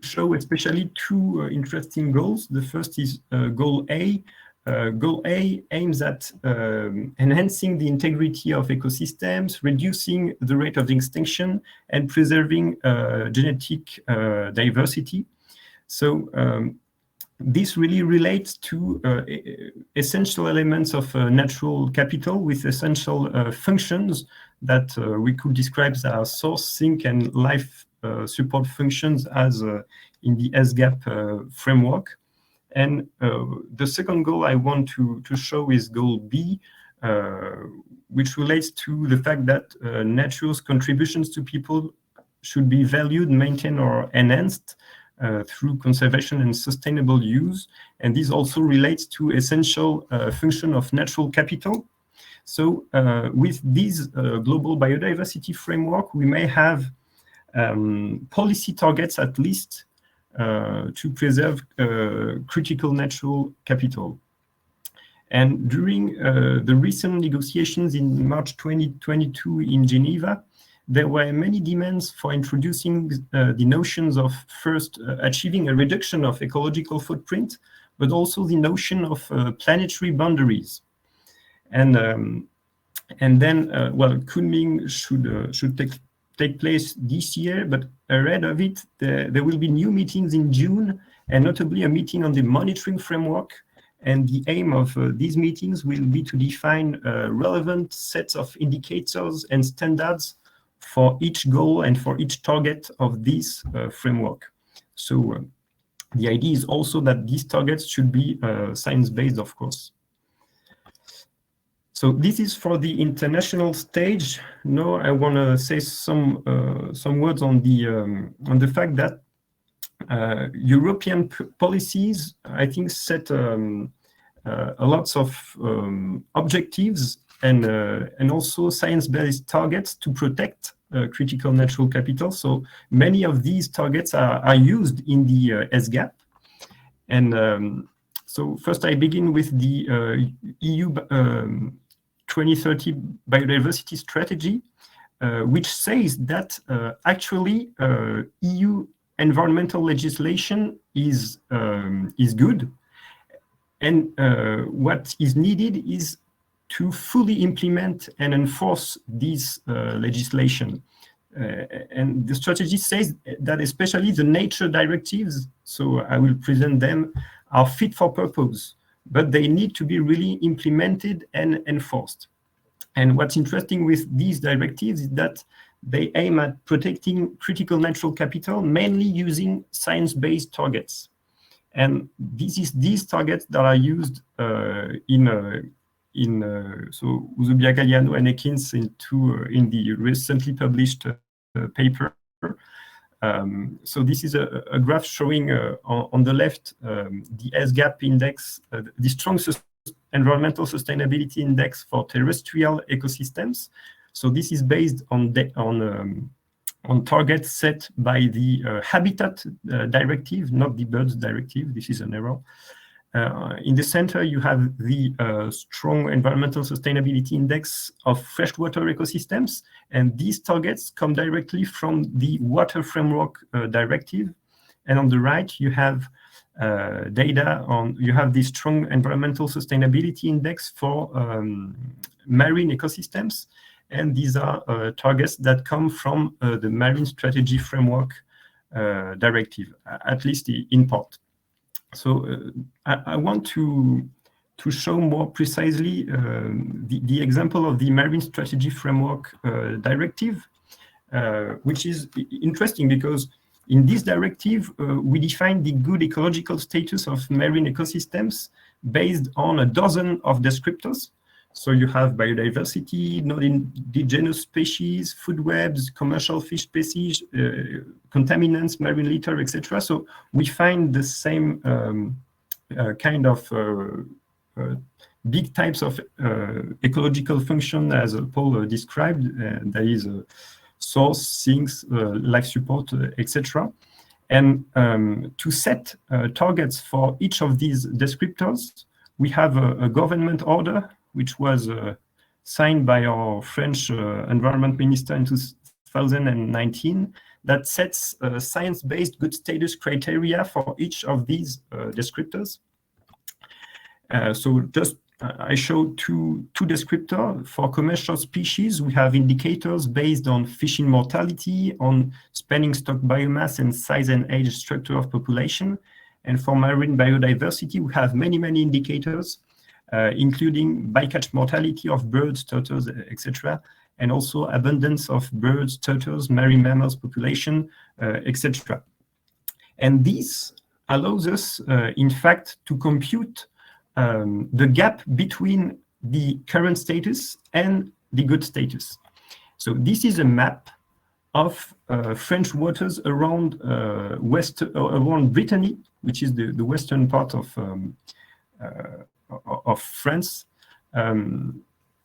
show especially 2 interesting goals. The first is goal A. Goal A aims at enhancing the integrity of ecosystems, reducing the rate of extinction, and preserving genetic diversity. So this really relates to essential elements of natural capital with essential functions that we could describe as source, sink, and life support functions as in the SGAP framework. And the second goal I want to show is goal B, which relates to the fact that nature's contributions to people should be valued, maintained, or enhanced through conservation and sustainable use. And this also relates to essential function of natural capital. So with this global biodiversity framework, we may have policy targets at least to preserve critical natural capital. And during the recent negotiations in March 2022 in Geneva, there were many demands for introducing the notions of first achieving a reduction of ecological footprint, but also the notion of planetary boundaries. And then, well, Kunming should take place this year, but ahead of it, there will be new meetings in June, and notably a meeting on the monitoring framework. And the aim of these meetings will be to define relevant sets of indicators and standards for each goal and for each target of this framework. So the idea is also that these targets should be science-based, of course. So this is for the international stage. Now I want to say some words on the fact that European policies, I think, set lots of objectives and also science-based targets to protect critical natural capital. So many of these targets are used in the SGAP. And so first I begin with the EU 2030 Biodiversity Strategy, which says that actually EU environmental legislation is good. And what is needed is to fully implement and enforce this legislation. And the strategy says that especially the nature directives, so I will present them, are fit for purpose, but they need to be really implemented and enforced. And what's interesting with these directives is that they aim at protecting critical natural capital, mainly using science-based targets. And this is these targets that are used so Uzubiak-Galliano and Ekins in the recently published paper. So this is a graph showing on the left the SGAP index, the strong environmental sustainability index for terrestrial ecosystems. So this is based on targets set by the Habitat Directive, not the Birds Directive. This is an error. In the center, you have the strong environmental sustainability index of freshwater ecosystems, and these targets come directly from the Water Framework Directive. And on the right, you have data on, you have the strong environmental sustainability index for marine ecosystems, and these are targets that come from the Marine Strategy Framework Directive, at least in part. So I want to show more precisely the example of the Marine Strategy Framework Directive, which is interesting because in this directive, we define the good ecological status of marine ecosystems based on a dozen of descriptors. So you have biodiversity, non-indigenous species, food webs, commercial fish species, contaminants, marine litter, etc. So we find the same kind of big types of ecological function as Paul described, that is source, sinks, life support, etc. And to set targets for each of these descriptors, we have a government order which was signed by our French environment minister in 2019, that sets science-based good status criteria for each of these descriptors. So just I showed two descriptors. For commercial species, we have indicators based on fishing mortality, on spawning stock biomass, and size and age structure of population. And for marine biodiversity, we have many indicators, including bycatch mortality of birds, turtles, etc., and also abundance of birds, turtles, marine mammals population, etc. And this allows us, in fact, to compute the gap between the current status and the good status. So this is a map of French waters around around Brittany, which is the western part of France.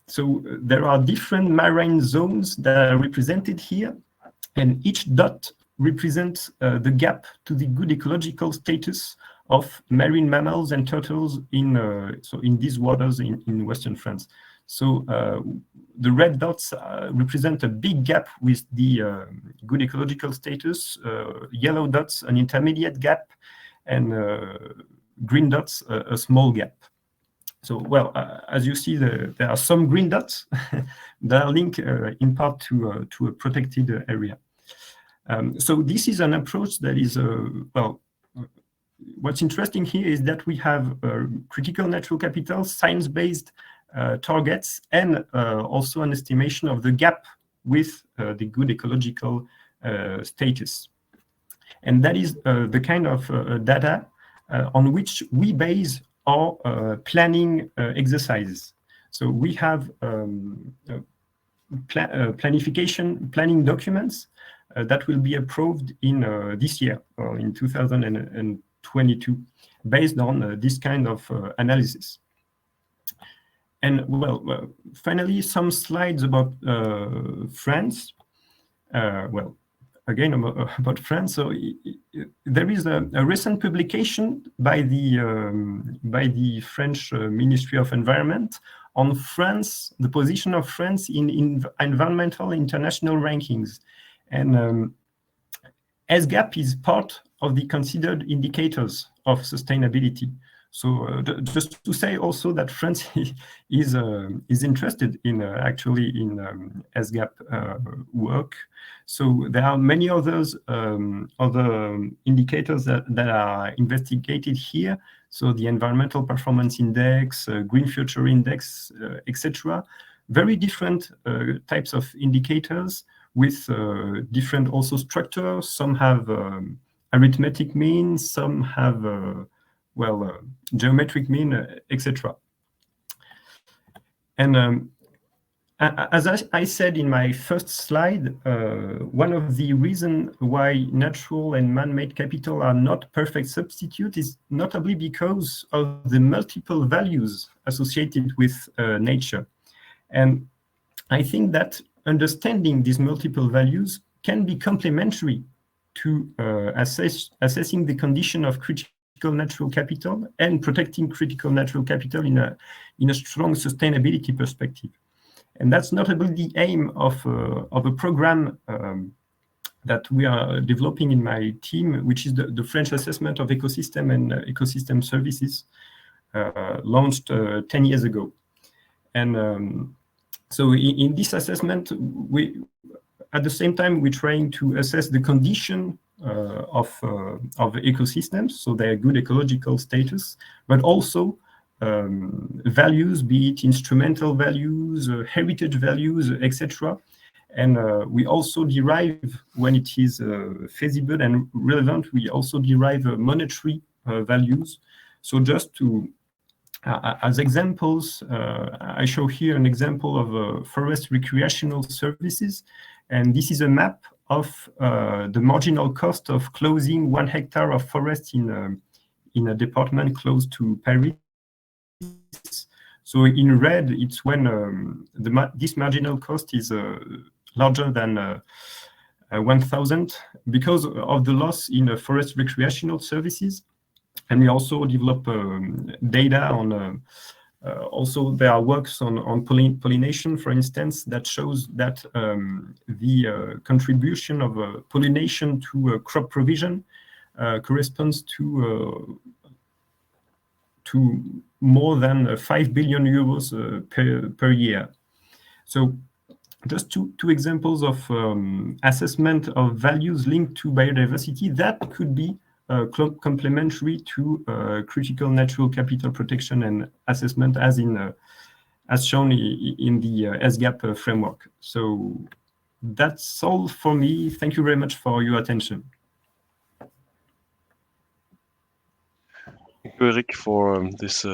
So there are different marine zones that are represented here, and each dot represents the gap to the good ecological status of marine mammals and turtles in these waters in Western France. So the red dots represent a big gap with the good ecological status, yellow dots an intermediate gap, and green dots a small gap. So, well, as you see, there are some green dots that are linked in part to a protected area. So this is an approach that is, well, what's interesting here is that we have critical natural capital, science-based targets, and also an estimation of the gap with the good ecological status. And that is the kind of data on which we base our planning exercises. So we have planning documents that will be approved in this year, or in 2022, based on this kind of analysis. And well, finally, some slides about France. Well, again, about France. So there is a recent publication by the French Ministry of Environment on France, the position of France in environmental international rankings. And SGAP is part of the considered indicators of sustainability. So just to say also that France is interested in actually in SGAP work. So there are many others other indicators that are investigated here. So the Environmental Performance Index, Green Future Index, etc. Very different types of indicators with different also structures. Some have arithmetic mean, some have geometric mean, etc. And as I said in my first slide, one of the reasons why natural and man-made capital are not perfect substitute is notably because of the multiple values associated with nature. And I think that understanding these multiple values can be complementary to assessing the condition of critical natural capital and protecting critical natural capital in a strong sustainability perspective. And that's notably the aim of a program that we are developing in my team, which is the French Assessment of Ecosystem and Ecosystem Services, launched 10 years ago. And so in this assessment, at the same time, we're trying to assess the condition of ecosystems, so their good ecological status, but also values, be it instrumental values, heritage values, etc. And we also derive, when it is feasible and relevant, we also derive monetary values. So just to, as examples, I show here an example of forest recreational services. And this is a map of the marginal cost of closing 1 hectare of forest in a department close to Paris. So in red, it's when this marginal cost is larger than 1,000 because of the loss in forest recreational services. And we also develop data on, also there are works on pollination, for instance, that shows that the contribution of pollination to crop provision corresponds to more than 5 billion euros per year. So just two examples of assessment of values linked to biodiversity that could be complementary to critical natural capital protection and assessment as shown in the SGAP framework. So that's all for me. Thank you very much for your attention. Thank you, Eric, for this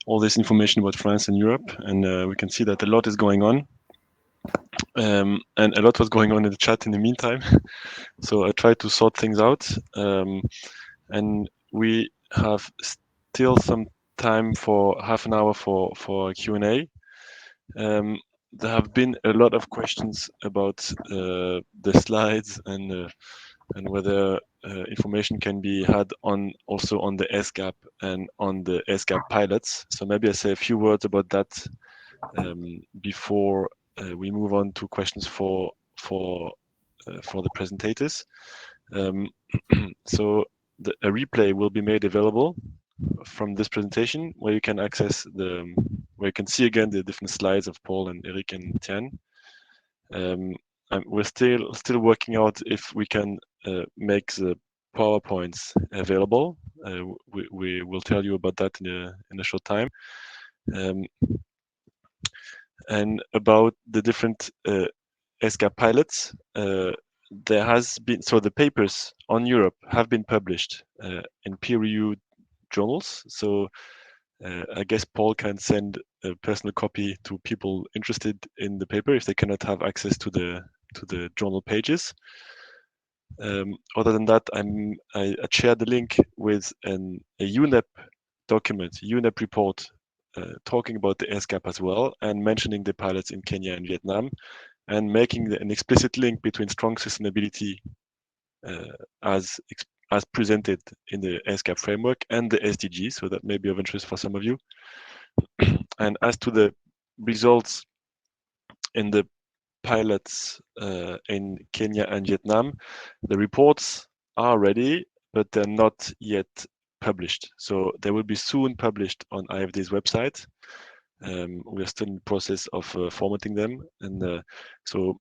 all this information about France and Europe, and we can see that a lot is going on. And a lot was going on in the chat in the meantime. So I tried to sort things out. And we have still some time for half an hour for Q&A. There have been a lot of questions about the slides and whether information can be had also on the SGAP and on the SGAP pilots. So maybe I say a few words about that before we move on to questions for the presentators. So a replay will be made available from this presentation, where you can access where you can see again the different slides of Paul and Eric and Tian. And we're still working out if we can make the PowerPoints available. We will tell you about that in a short time. And about the different SGAP pilots, there has been, so the papers on Europe have been published in peer-reviewed journals. So I guess Paul can send a personal copy to people interested in the paper if they cannot have access to the journal pages. Other than that, I shared the link with a UNEP document, UNEP report, talking about the SGAP as well, and mentioning the pilots in Kenya and Vietnam, and making an explicit link between strong sustainability as presented in the SGAP framework and the SDGs, so that may be of interest for some of you. And as to the results in the pilots in Kenya and Vietnam, the reports are ready, but they're not yet published. So they will be soon published on IFD's website. We are still in the process of formatting them, and so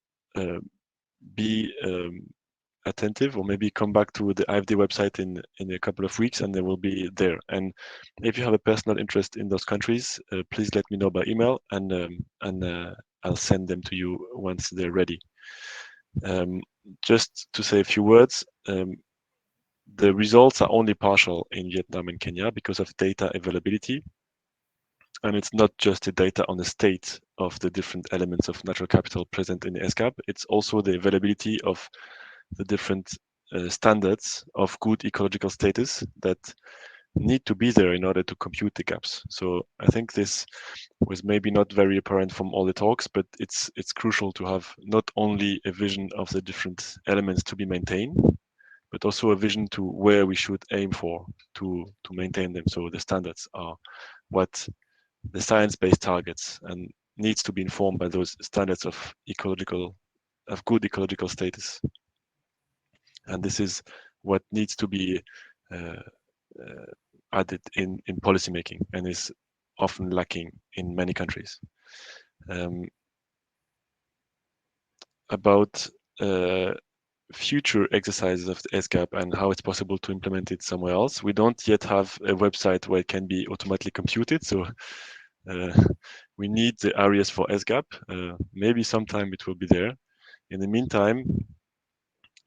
be attentive, or maybe come back to the IFD website in a couple of weeks, and they will be there. And if you have a personal interest in those countries, please let me know by email, and I'll send them to you once they're ready. Just to say a few words, the results are only partial in Vietnam and Kenya because of data availability. And it's not just the data on the state of the different elements of natural capital present in the SGAP, it's also the availability of the different standards of good ecological status that need to be there in order to compute the gaps. So I think this was maybe not very apparent from all the talks, but it's crucial to have not only a vision of the different elements to be maintained, but also a vision to where we should aim for to maintain them. So the standards are what the science-based targets, and needs to be informed by those standards of good ecological status. And this is what needs to be added in policymaking, and is often lacking in many countries. About future exercises of the SGAP and how it's possible to implement it somewhere else, we don't yet have a website where it can be automatically computed. So we need the areas for SGAP. Maybe sometime it will be there. In the meantime,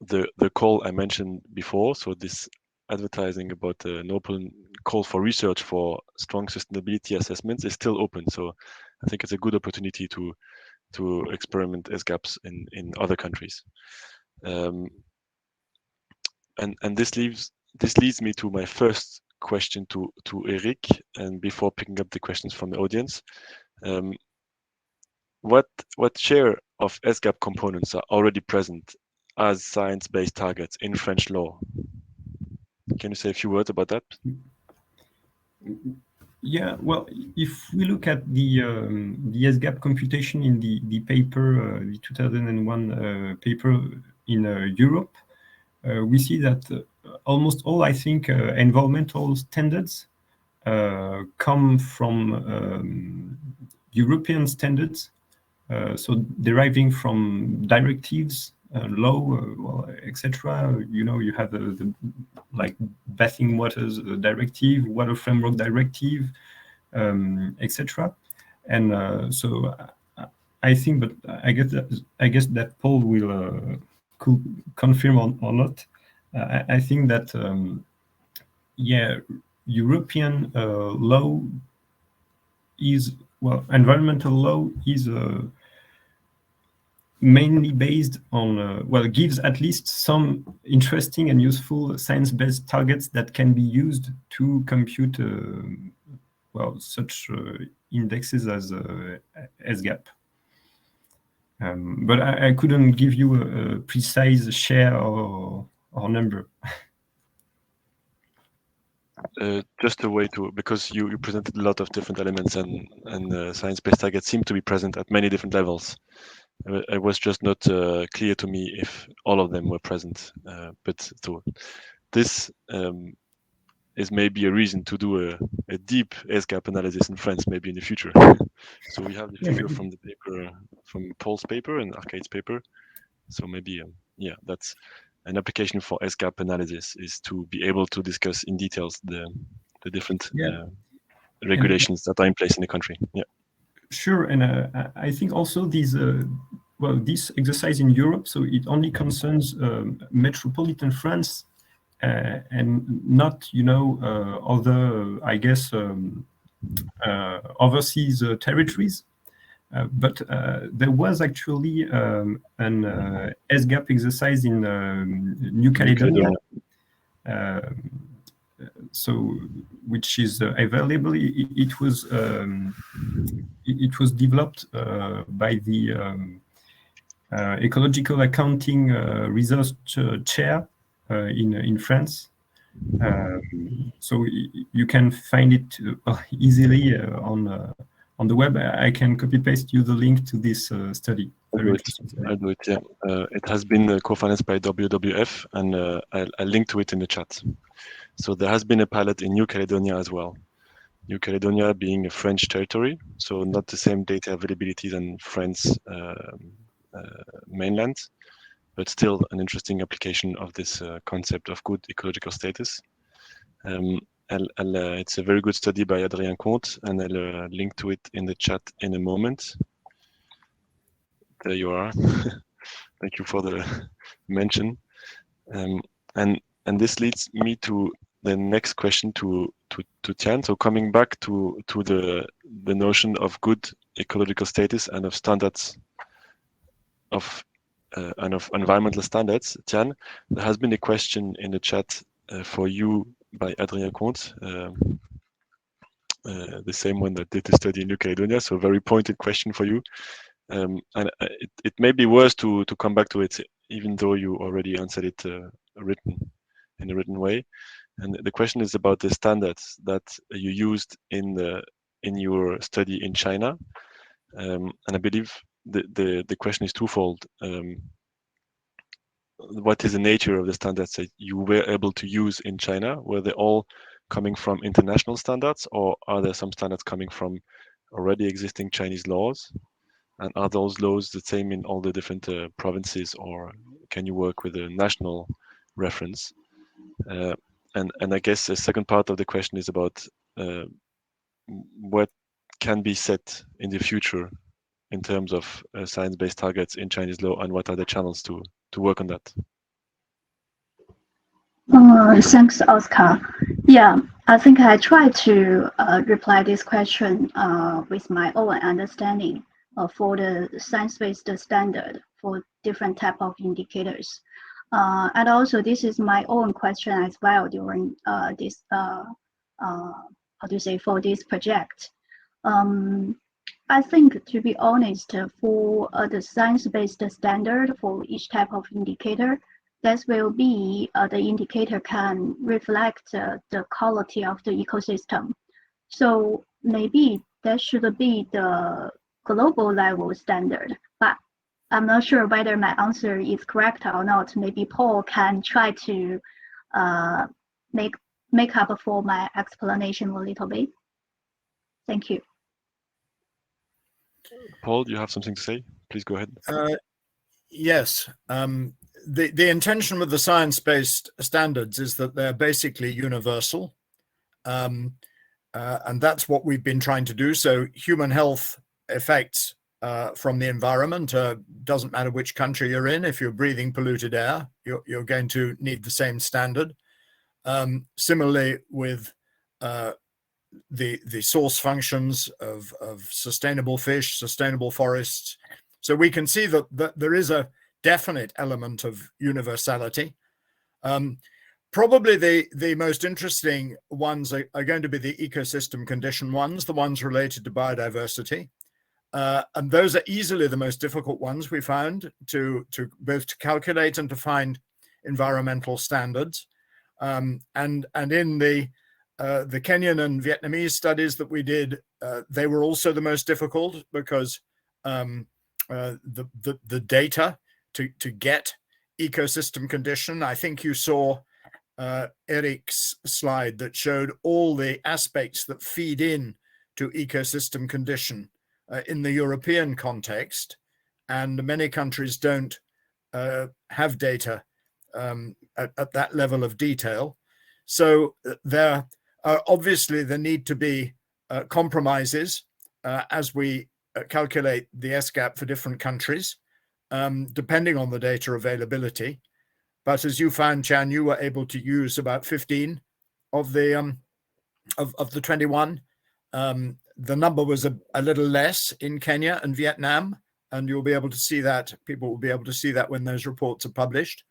the call I mentioned before, so this advertising about an open call for research for strong sustainability assessments, is still open. So I think it's a good opportunity to experiment SGAPs in other countries. And this leads me to my first question to Eric, and before picking up the questions from the audience, what share of SGAP components are already present as science-based targets in French law? Can you say a few words about that? Yeah, well, if we look at the SGAP computation in the paper, the 2001 paper in Europe, we see that almost all, I think, environmental standards come from European standards, so deriving from directives, law, well, etc. You know, you have the like bathing waters directive, water framework directive, etc. And so I think, but I guess that Paul will could confirm or not. I think that yeah, European law is, well, environmental law is mainly based on, well, gives at least some interesting and useful science-based targets that can be used to compute, well, such indexes as SGAP. But I couldn't give you a precise share or number. Just a way to, because you presented a lot of different elements, and science-based targets seem to be present at many different levels. It was just not clear to me if all of them were present. But so this is maybe a reason to do a deep SGAP analysis in France, maybe in the future. So we have the figure from the paper, from Paul's paper and Arcade's paper. So maybe, yeah, that's an application for SGAP analysis, is to be able to discuss in details the different regulations that are in place in the country. Yeah. Sure, and I think also these, well, this exercise in Europe, so it only concerns metropolitan France and not, you know, other, I guess, overseas territories. But there was actually an SGAP exercise in New Caledonia. So, which is available. It was developed by the ecological accounting research chair in France. So you can find it easily on the web. I can copy paste you the link to this study. I'll do it. Yeah, it has been co-financed by WWF, and I'll link to it in the chat. So there has been a pilot in New Caledonia as well. New Caledonia being a French territory, so not the same data availability than France mainland, but still an interesting application of this concept of good ecological status. It's a very good study by Adrien Comte, and I'll link to it in the chat in a moment. There you are. Thank you for the mention. And this leads me to the next question to Tian. So coming back to the notion of good ecological status and of standards of environmental standards, Tian, there has been a question in the chat for you by Adrien Comte, the same one that did the study in New Caledonia. So very pointed question for you. And it may be worth to come back to it, even though you already answered it in a written way. And the question is about the standards that you used in your study in China. And I believe the question is twofold. What is the nature of the standards that you were able to use in China? Were they all coming from international standards, or are there some standards coming from already existing Chinese laws? And are those laws the same in all the different provinces, or can you work with a national reference? And I guess the second part of the question is about what can be set in the future in terms of science-based targets in Chinese law, and what are the channels to work on that? Thanks, Oscar. Yeah, I think I tried to reply this question with my own understanding for the science-based standard for different type of indicators. And also this is my own question as well during this, for this project. I think, to be honest, for the science-based standard for each type of indicator, that will be the indicator can reflect the quality of the ecosystem. So maybe that should be the global level standard, but I'm not sure whether my answer is correct or not. Maybe Paul can try to make up for my explanation a little bit. Thank you. Paul, do you have something to say? Please go ahead. Yes. The intention with the science-based standards is that they're basically universal. And that's what we've been trying to do. So human health effects from the environment, doesn't matter which country you're in. If you're breathing polluted air, you're going to need the same standard. Similarly with the source functions of sustainable fish, sustainable forests, So we can see that there is a definite element of universality. Probably the most interesting ones are going to be the ecosystem condition ones, the ones related to biodiversity. And those are easily the most difficult ones we found to both to calculate and to find environmental standards. And in the Kenyan and Vietnamese studies that we did, they were also the most difficult because the data to get ecosystem condition, I think you saw Eric's slide that showed all the aspects that feed in to ecosystem condition in the European context, and many countries don't have data at that level of detail. So there need to be compromises as we calculate the SGAP for different countries, depending on the data availability. But as you found, Chan, you were able to use about 15 of the 21. The number was a little less in Kenya and Vietnam, and you'll be able to see that. People will be able to see that when those reports are published.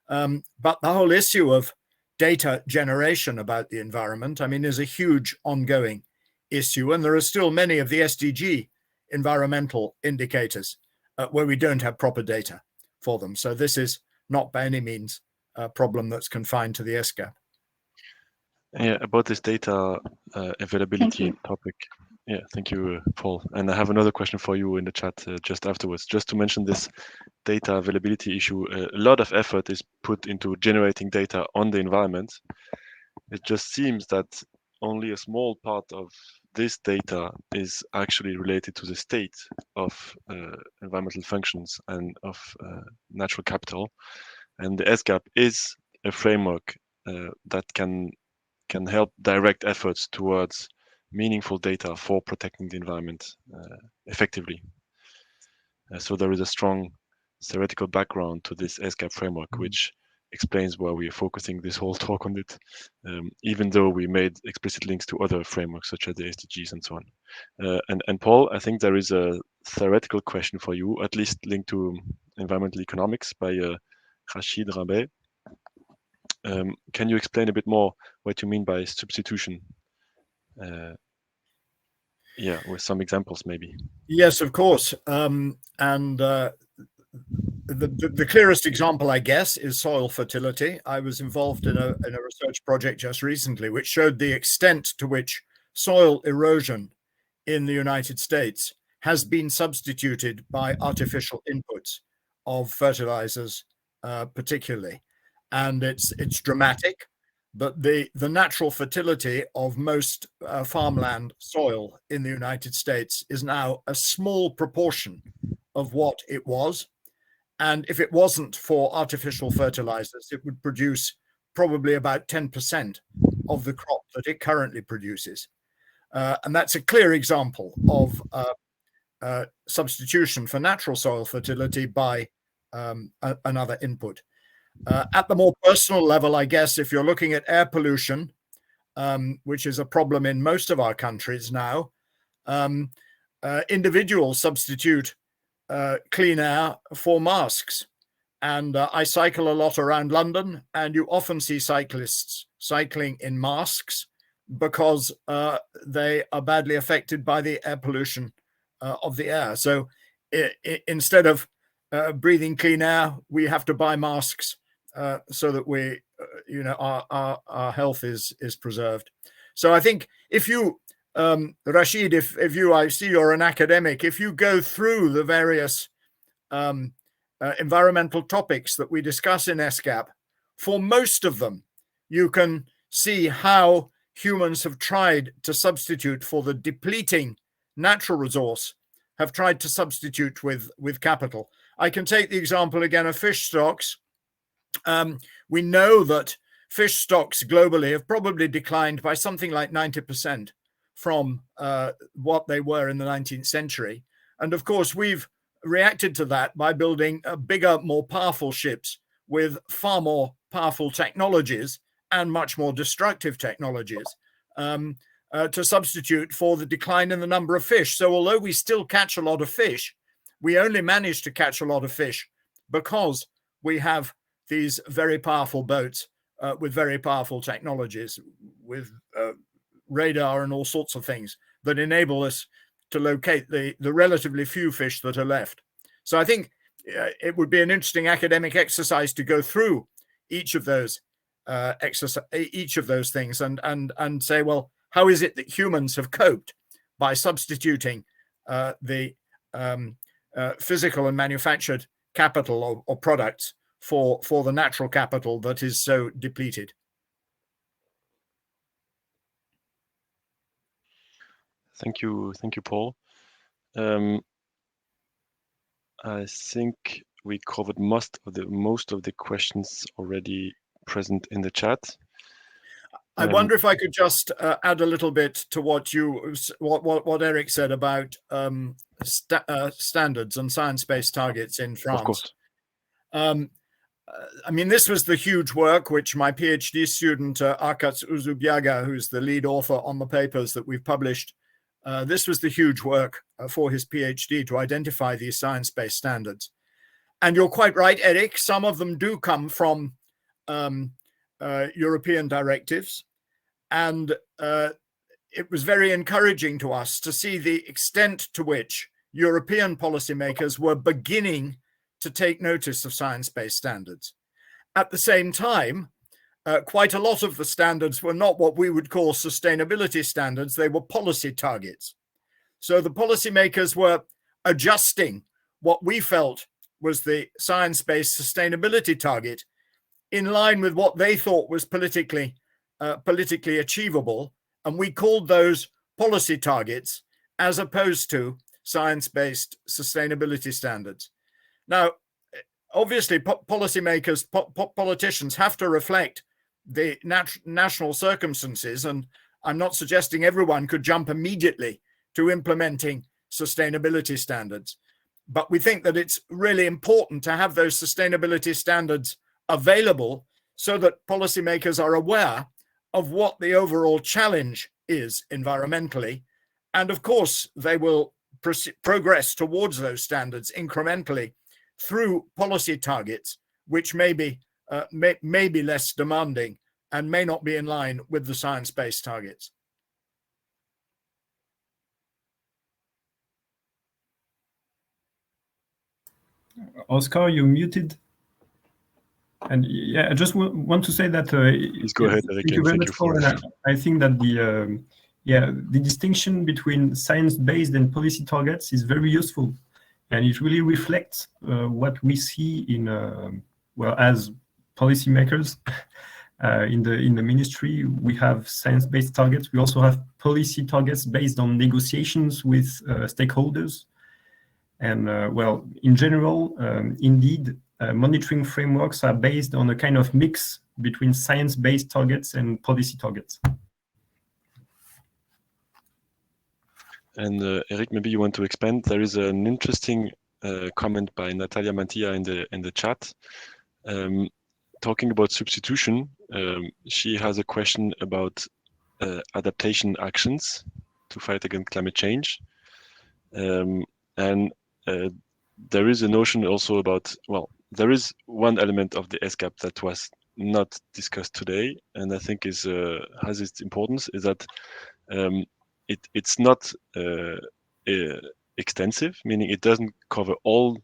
But the whole issue of data generation about the environment, I mean, is a huge ongoing issue, and there are still many of the SDG environmental indicators where we don't have proper data for them. So this is not by any means a problem that's confined to the SGAP. Yeah, about this data availability topic. Yeah, thank you, Paul. And I have another question for you in the chat just afterwards. Just to mention this data availability issue, a lot of effort is put into generating data on the environment. It just seems that only a small part of this data is actually related to the state of environmental functions and of natural capital. And the SGAP is a framework that can help direct efforts towards meaningful data for protecting the environment effectively. So there is a strong theoretical background to this SGAP framework, which explains why we are focusing this whole talk on it, even though we made explicit links to other frameworks such as the SDGs and so on. And Paul, I think there is a theoretical question for you, at least linked to environmental economics by Rachid Rabeh. Can you explain a bit more what you mean by substitution? Yeah, with some examples maybe. Yes, of course. The clearest example, I guess, is soil fertility. I was involved in a research project just recently, which showed the extent to which soil erosion in the United States has been substituted by artificial inputs of fertilizers, particularly. And it's dramatic, but the natural fertility of most farmland soil in the United States is now a small proportion of what it was. And if it wasn't for artificial fertilizers, it would produce probably about 10% of the crop that it currently produces. And that's a clear example of substitution for natural soil fertility by another input. At the more personal level, I guess, if you're looking at air pollution, which is a problem in most of our countries now, individuals substitute clean air for masks. And I cycle a lot around London, and you often see cyclists cycling in masks because they are badly affected by the air pollution of the air. So instead of breathing clean air, we have to buy masks so that we, our health is preserved. So I think if you, Rashid, I see you're an academic, if you go through the various environmental topics that we discuss in SGAP, for most of them, you can see how humans have tried to substitute for the depleting natural resource, have tried to substitute with capital. I can take the example again of fish stocks. We know that fish stocks globally have probably declined by something like 90% from what they were in the 19th century. And of course, we've reacted to that by building bigger, more powerful ships with far more powerful technologies and much more destructive technologies to substitute for the decline in the number of fish. So although we still catch a lot of fish, we only manage to catch a lot of fish because we have these very powerful boats with very powerful technologies, with radar and all sorts of things that enable us to locate the relatively few fish that are left. So I think it would be an interesting academic exercise to go through each of those things and say, well, how is it that humans have coped by substituting the physical and manufactured capital or products for the natural capital that is so depleted? Thank you, Paul. I think we covered most of the questions already present in the chat. I wonder if I could just add a little bit to what Eric said about standards and science-based targets in France. Of course. I mean, this was the huge work which my PhD student, Arkat Uzubiaga, who's the lead author on the papers that we've published, this was the huge work for his PhD to identify these science-based standards. And you're quite right, Eric, some of them do come from European directives. And it was very encouraging to us to see the extent to which European policymakers were beginning to take notice of science-based standards. At the same time, quite a lot of the standards were not what we would call sustainability standards, they were policy targets. So the policymakers were adjusting what we felt was the science-based sustainability target in line with what they thought was politically achievable, and we called those policy targets as opposed to science-based sustainability standards. Now, obviously, policymakers, politicians have to reflect the national circumstances, and I'm not suggesting everyone could jump immediately to implementing sustainability standards, but we think that it's really important to have those sustainability standards available so that policymakers are aware of what the overall challenge is environmentally. And of course, they will progress towards those standards incrementally through policy targets, which may be less demanding and may not be in line with the science-based targets. Oscar, you're muted. And yeah, I just want to say that. Please go ahead, Eric. Thank you very much, Paul. And I think that the distinction between science-based and policy targets is very useful, and it really reflects what we see in as policymakers in the ministry. We have science-based targets. We also have policy targets based on negotiations with stakeholders, and in general, indeed. Monitoring frameworks are based on a kind of mix between science-based targets and policy targets. And Eric, maybe you want to expand. There is an interesting comment by Natalia Mattia in the chat, talking about substitution. She has a question about adaptation actions to fight against climate change, and there is a notion also about there is one element of the ESCAP that was not discussed today, and I think has its importance, is that it's not extensive, meaning it doesn't cover all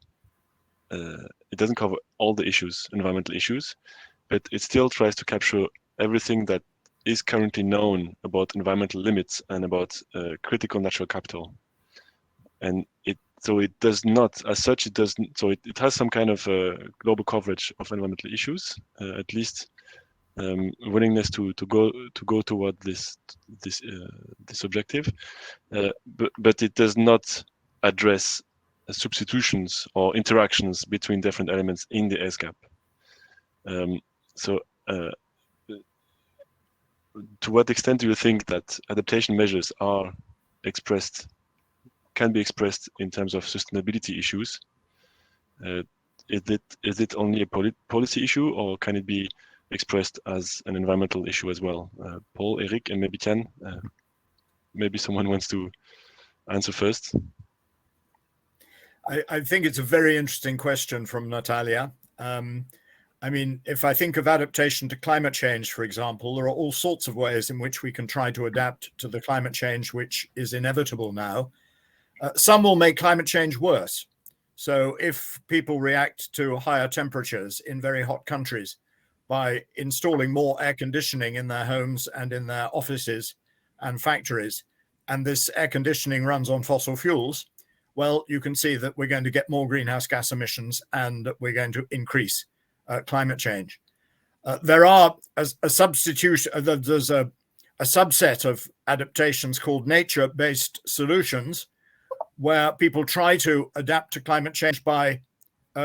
the issues, environmental issues, but it still tries to capture everything that is currently known about environmental limits and about critical natural capital, and so it does not, as such, it doesn't. So it has some kind of global coverage of environmental issues, at least willingness to go toward this objective, but it does not address substitutions or interactions between different elements in the ESCAP. So to what extent do you think that adaptation measures can be expressed in terms of sustainability issues? Is it only a policy issue, or can it be expressed as an environmental issue as well? Paul, Eric, and maybe Ken. Maybe someone wants to answer first. I think it's a very interesting question from Natalia. I mean, if I think of adaptation to climate change, for example, there are all sorts of ways in which we can try to adapt to the climate change which is inevitable now. Some will make climate change worse. So if people react to higher temperatures in very hot countries by installing more air conditioning in their homes and in their offices and factories, and this air conditioning runs on fossil fuels, well, you can see that we're going to get more greenhouse gas emissions and we're going to increase climate change. There are a substitution, there's a subset of adaptations called nature-based solutions, where people try to adapt to climate change by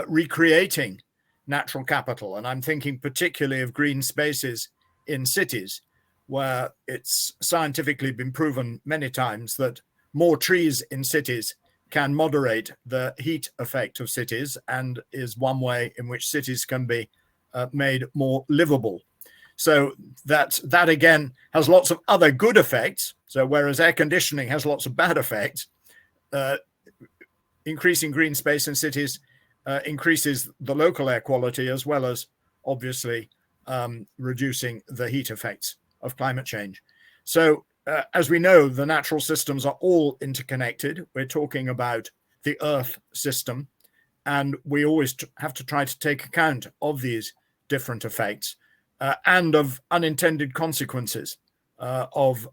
recreating natural capital. And I'm thinking particularly of green spaces in cities, where it's scientifically been proven many times that more trees in cities can moderate the heat effect of cities and is one way in which cities can be made more livable. So that again has lots of other good effects. So whereas air conditioning has lots of bad effects, increasing green space in cities increases the local air quality, as well as obviously reducing the heat effects of climate change. So as we know, the natural systems are all interconnected. We're talking about the Earth system, and we always have to try to take account of these different effects and of unintended consequences of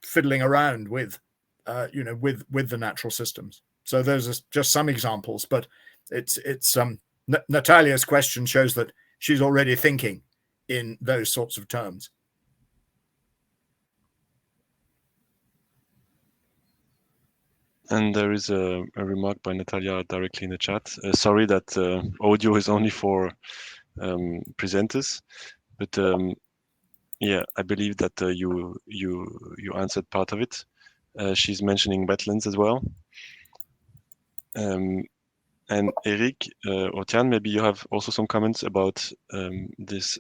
fiddling around with, with the natural systems. So those are just some examples, but it's Natalia's question shows that she's already thinking in those sorts of terms. And there is a remark by Natalia directly in the chat. Sorry that audio is only for presenters, but yeah, I believe that you answered part of it. She's mentioning wetlands as well. And Eric, Otian, maybe you have also some comments about these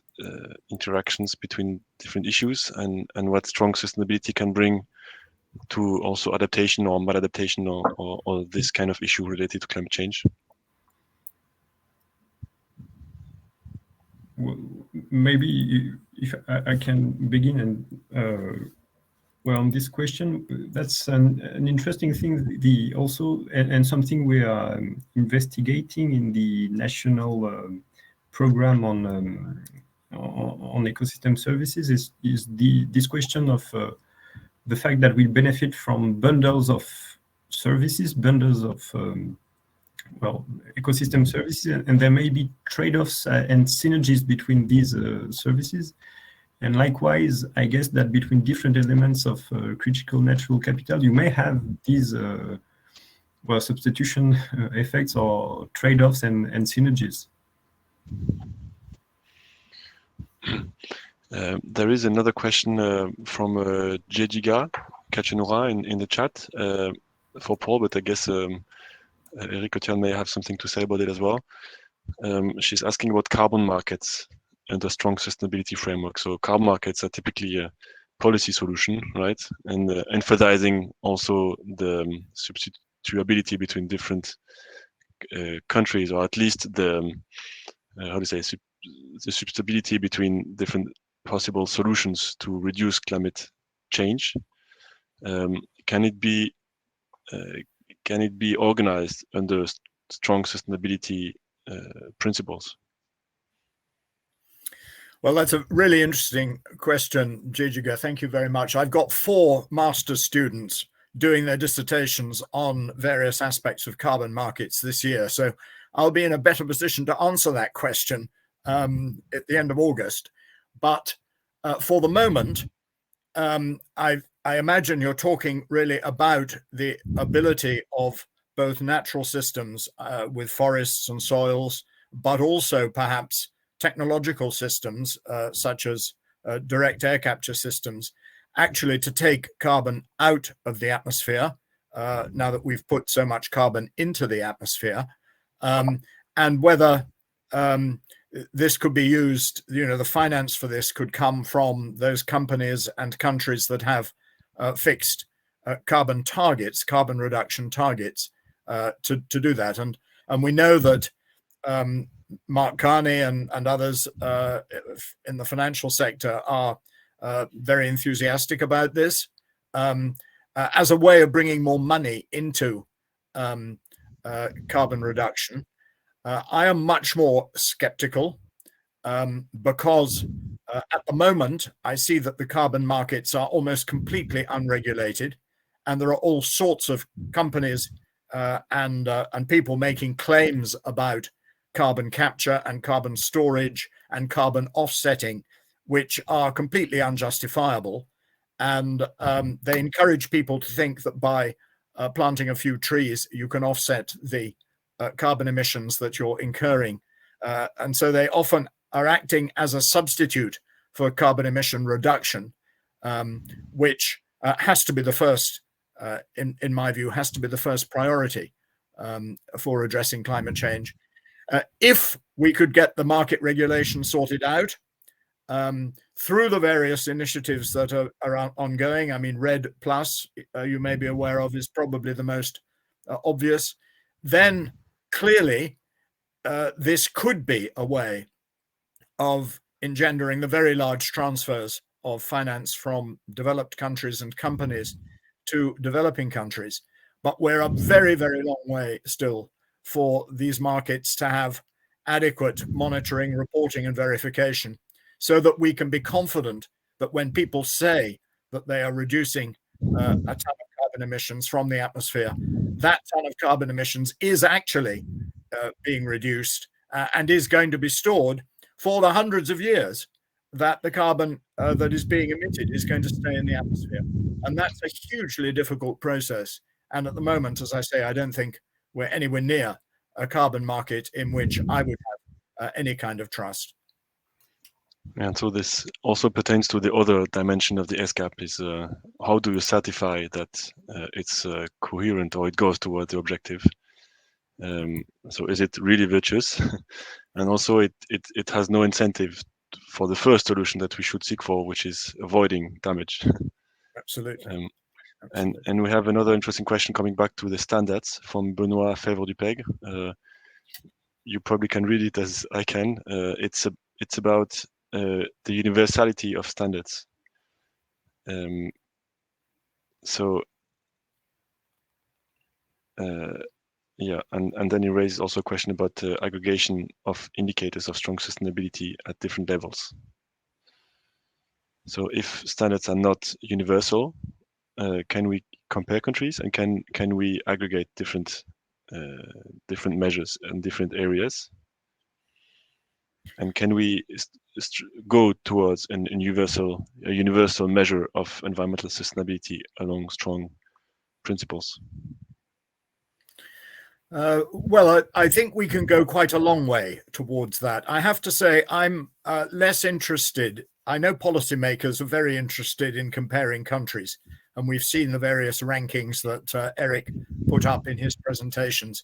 interactions between different issues and what strong sustainability can bring to also adaptation or maladaptation or this kind of issue related to climate change? Well, maybe if I can begin, and well, on this question, that's an interesting thing. Also and something we are investigating in the national program on ecosystem services is this question of the fact that we benefit from bundles of services, bundles of ecosystem services, and there may be trade-offs and synergies between these services. And likewise, I guess that between different elements of critical natural capital, you may have these substitution effects or trade-offs and synergies. There is another question from Jejiga Kachenura in the chat for Paul, but I guess Eric Otian may have something to say about it as well. She's asking about carbon markets and the strong sustainability framework. So carbon markets are typically a policy solution, right? And emphasizing also the substitutability between different countries, or at least the the substitutability between different possible solutions to reduce climate change. Can it be organized under strong sustainability principles? Well, that's a really interesting question, Jijiga. Thank you very much. I've got 4 master's students doing their dissertations on various aspects of carbon markets this year. So I'll be in a better position to answer that question at the end of August. But for the moment, I imagine you're talking really about the ability of both natural systems with forests and soils, but also perhaps technological systems such as direct air capture systems, actually to take carbon out of the atmosphere now that we've put so much carbon into the atmosphere, and whether this could be used, the finance for this could come from those companies and countries that have fixed carbon targets, carbon reduction targets, to do that. And we know that Mark Carney and others in the financial sector are very enthusiastic about this as a way of bringing more money into carbon reduction. I am much more skeptical because at the moment I see that the carbon markets are almost completely unregulated, and there are all sorts of companies and people making claims about carbon capture and carbon storage and carbon offsetting, which are completely unjustifiable. And they encourage people to think that by planting a few trees, you can offset the carbon emissions that you're incurring. And so they often are acting as a substitute for carbon emission reduction, which has to be the first, in my view, has to be the first priority for addressing climate change. If we could get the market regulation sorted out through the various initiatives that are ongoing, I mean, RED Plus, you may be aware of, is probably the most obvious, then clearly this could be a way of engendering the very large transfers of finance from developed countries and companies to developing countries. But we're a very, very long way still for these markets to have adequate monitoring, reporting, and verification, so that we can be confident that when people say that they are reducing a ton of carbon emissions from the atmosphere, that ton of carbon emissions is actually being reduced and is going to be stored for the hundreds of years that the carbon that is being emitted is going to stay in the atmosphere. And that's a hugely difficult process. And at the moment, as I say, I don't think we're anywhere near a carbon market in which I would have any kind of trust. And so this also pertains to the other dimension of the SGAP is how do you certify that it's coherent or it goes toward the objective? So is it really virtuous? And also it has no incentive for the first solution that we should seek for, which is avoiding damage. Absolutely. And we have another interesting question coming back to the standards from Benoit Faveur du Peg. You probably can read it as I can. It's about the universality of standards. Yeah, and then he raises also a question about aggregation of indicators of strong sustainability at different levels. So if standards are not universal, can we compare countries, and can we aggregate different measures in different areas? And can we go towards a universal measure of environmental sustainability along strong principles? Well, I think we can go quite a long way towards that. I have to say I'm less interested. I know policymakers are very interested in comparing countries, and we've seen the various rankings that Eric put up in his presentations.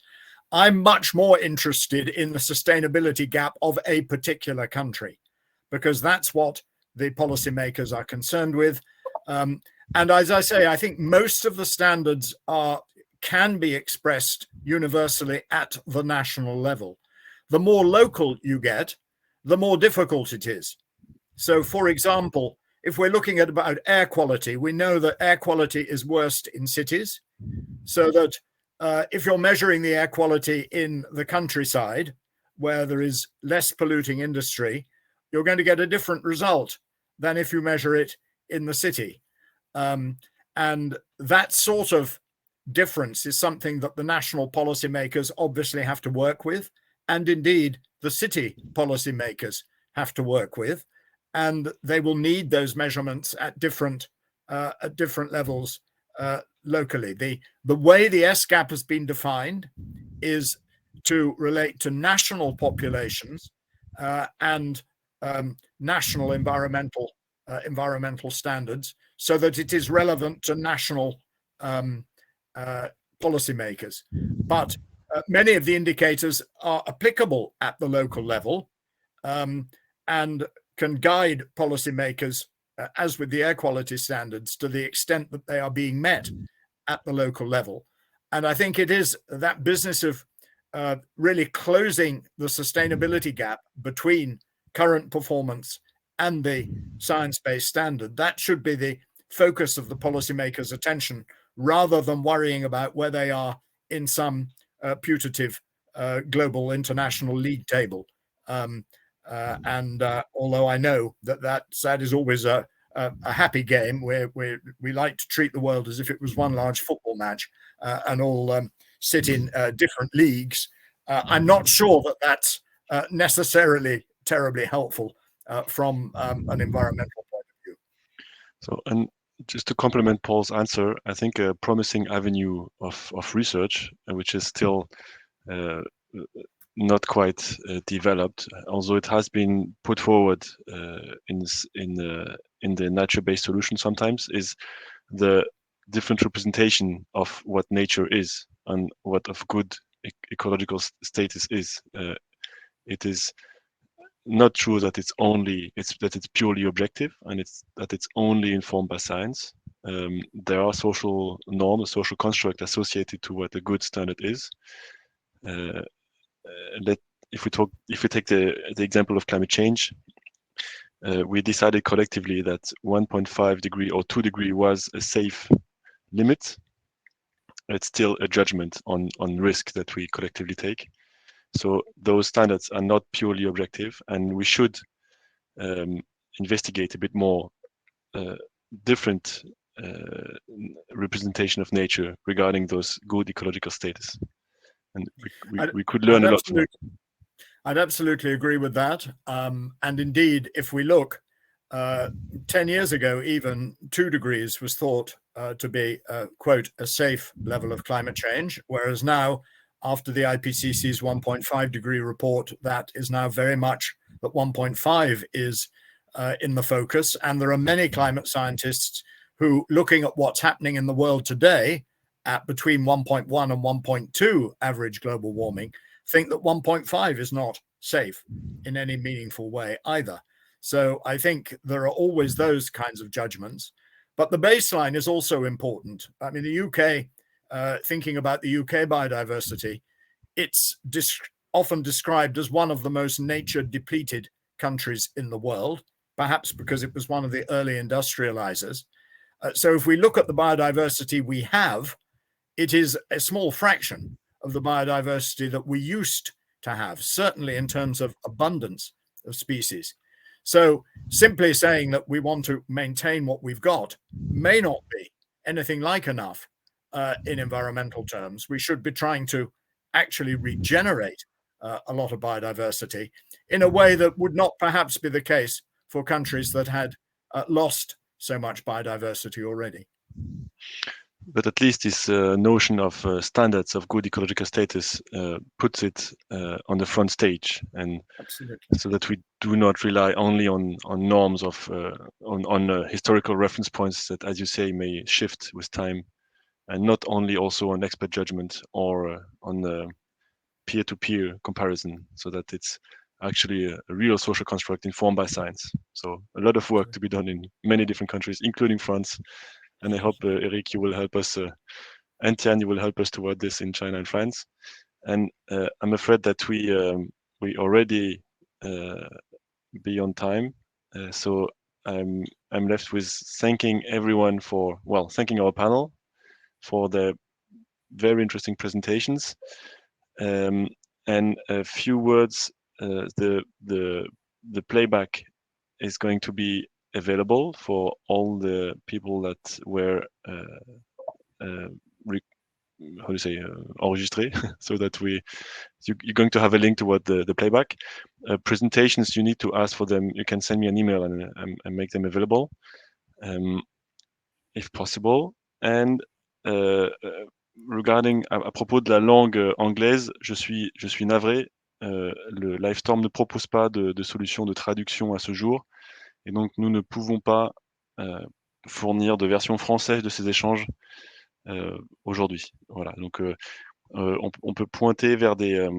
I'm much more interested in the sustainability gap of a particular country, because that's what the policymakers are concerned with. And as I say, I think most of the standards can be expressed universally at the national level. The more local you get, the more difficult it is. So, for example, if we're looking at about air quality, we know that air quality is worst in cities, so that if you're measuring the air quality in the countryside, where there is less polluting industry, you're going to get a different result than if you measure it in the city. And that sort of difference is something that the national policymakers obviously have to work with, and indeed the city policymakers have to work with, and they will need those measurements at different levels locally. The way the SGAP has been defined is to relate to national populations and national environmental standards, so that it is relevant to national policymakers. But many of the indicators are applicable at the local level and can guide policymakers, as with the air quality standards, to the extent that they are being met at the local level. And I think it is that business of really closing the sustainability gap between current performance and the science-based standard. That should be the focus of the policymakers' attention, rather than worrying about where they are in some putative global international league table. Although I know that is always a happy game where we like to treat the world as if it was one large football match and all sit in different leagues, I'm not sure that that's necessarily terribly helpful from an environmental point of view. So, and just to complement Paul's answer, I think a promising avenue of research, which is still not quite developed, although it has been put forward in the nature-based solution sometimes, is the different representation of what nature is and what of good ecological status is. It is not true that it's purely objective and that it's only informed by science. There are social norms, social construct associated to what a good standard is. If we take the example of climate change, we decided collectively that 1.5 degree or 2 degree was a safe limit. It's still a judgment on risk that we collectively take. So those standards are not purely objective, and we should investigate a bit more different representation of nature regarding those good ecological status. And we could learn a lot from it. I'd absolutely agree with that. And indeed, if we look, 10 years ago, even 2 degrees was thought to be, quote, a safe level of climate change, whereas now, after the IPCC's 1.5 degree report, that is now very much that 1.5 is in the focus. And there are many climate scientists who, looking at what's happening in the world today at between 1.1 and 1.2 average global warming, think that 1.5 is not safe in any meaningful way either. So I think there are always those kinds of judgments. But the baseline is also important. I mean, the UK, thinking about the UK biodiversity, it's often described as one of the most nature depleted countries in the world, perhaps because it was one of the early industrializers. So if we look at the biodiversity we have, it is a small fraction of the biodiversity that we used to have, certainly in terms of abundance of species. So simply saying that we want to maintain what we've got may not be anything like enough in environmental terms. We should be trying to actually regenerate a lot of biodiversity in a way that would not perhaps be the case for countries that had lost so much biodiversity already. But at least this notion of standards of good ecological status puts it on the front stage, and absolutely, so that we do not rely only on norms of on historical reference points that, as you say, may shift with time, and not only also on expert judgment or on the peer-to-peer comparison, so that it's actually a real social construct informed by science. So a lot of work to be done in many different countries, including France. And I hope, Eric, you will help us, and Tian, you will help us toward this in China and France. And I'm afraid that we already beyond time. So I'm left with thanking everyone thanking our panel for the very interesting presentations. And a few words, the playback is going to be available for all the people that were enregistrés, so that you're going to have a link toward the playback. Presentations, you need to ask for them. You can send me an email and make them available, if possible. And regarding à propos de la langue anglaise, je suis navré. Le Livestorm ne propose pas de solution de traduction à ce jour. Et donc, nous ne pouvons pas fournir de version française de ces échanges aujourd'hui. Voilà. Donc, on peut pointer vers des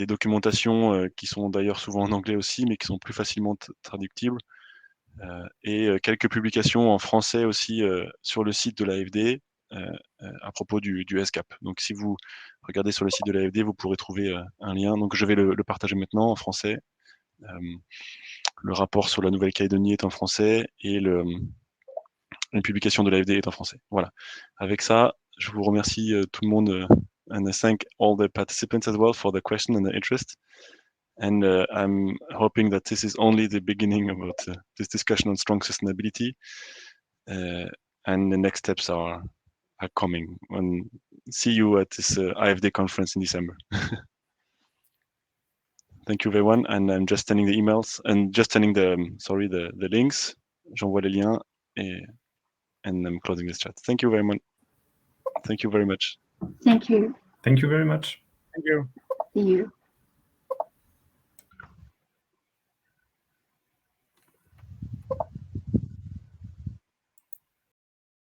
documentations qui sont d'ailleurs souvent en anglais aussi, mais qui sont plus facilement traductibles. Et quelques publications en français aussi sur le site de l'AFD, à propos du SCAP. Donc si vous regardez sur le site de l'AFD, vous pourrez trouver un lien. Donc je vais le partager maintenant en français. Le rapport sur la Nouvelle-Calédonie est en français et une publication de l'AFD est en français. Voilà. Avec ça, je vous remercie tout le monde and I thank all the participants as well for the question and the interest. And I'm hoping that this is only the beginning about this discussion on strong sustainability. And the next steps are coming. And see you at this IFD conference in December. Thank you everyone. And I'm just sending the emails and just sending the links. J'envoie les liens and I'm closing this chat. Thank you very much. Thank you very much. Thank you. Thank you very much. Thank you. See you.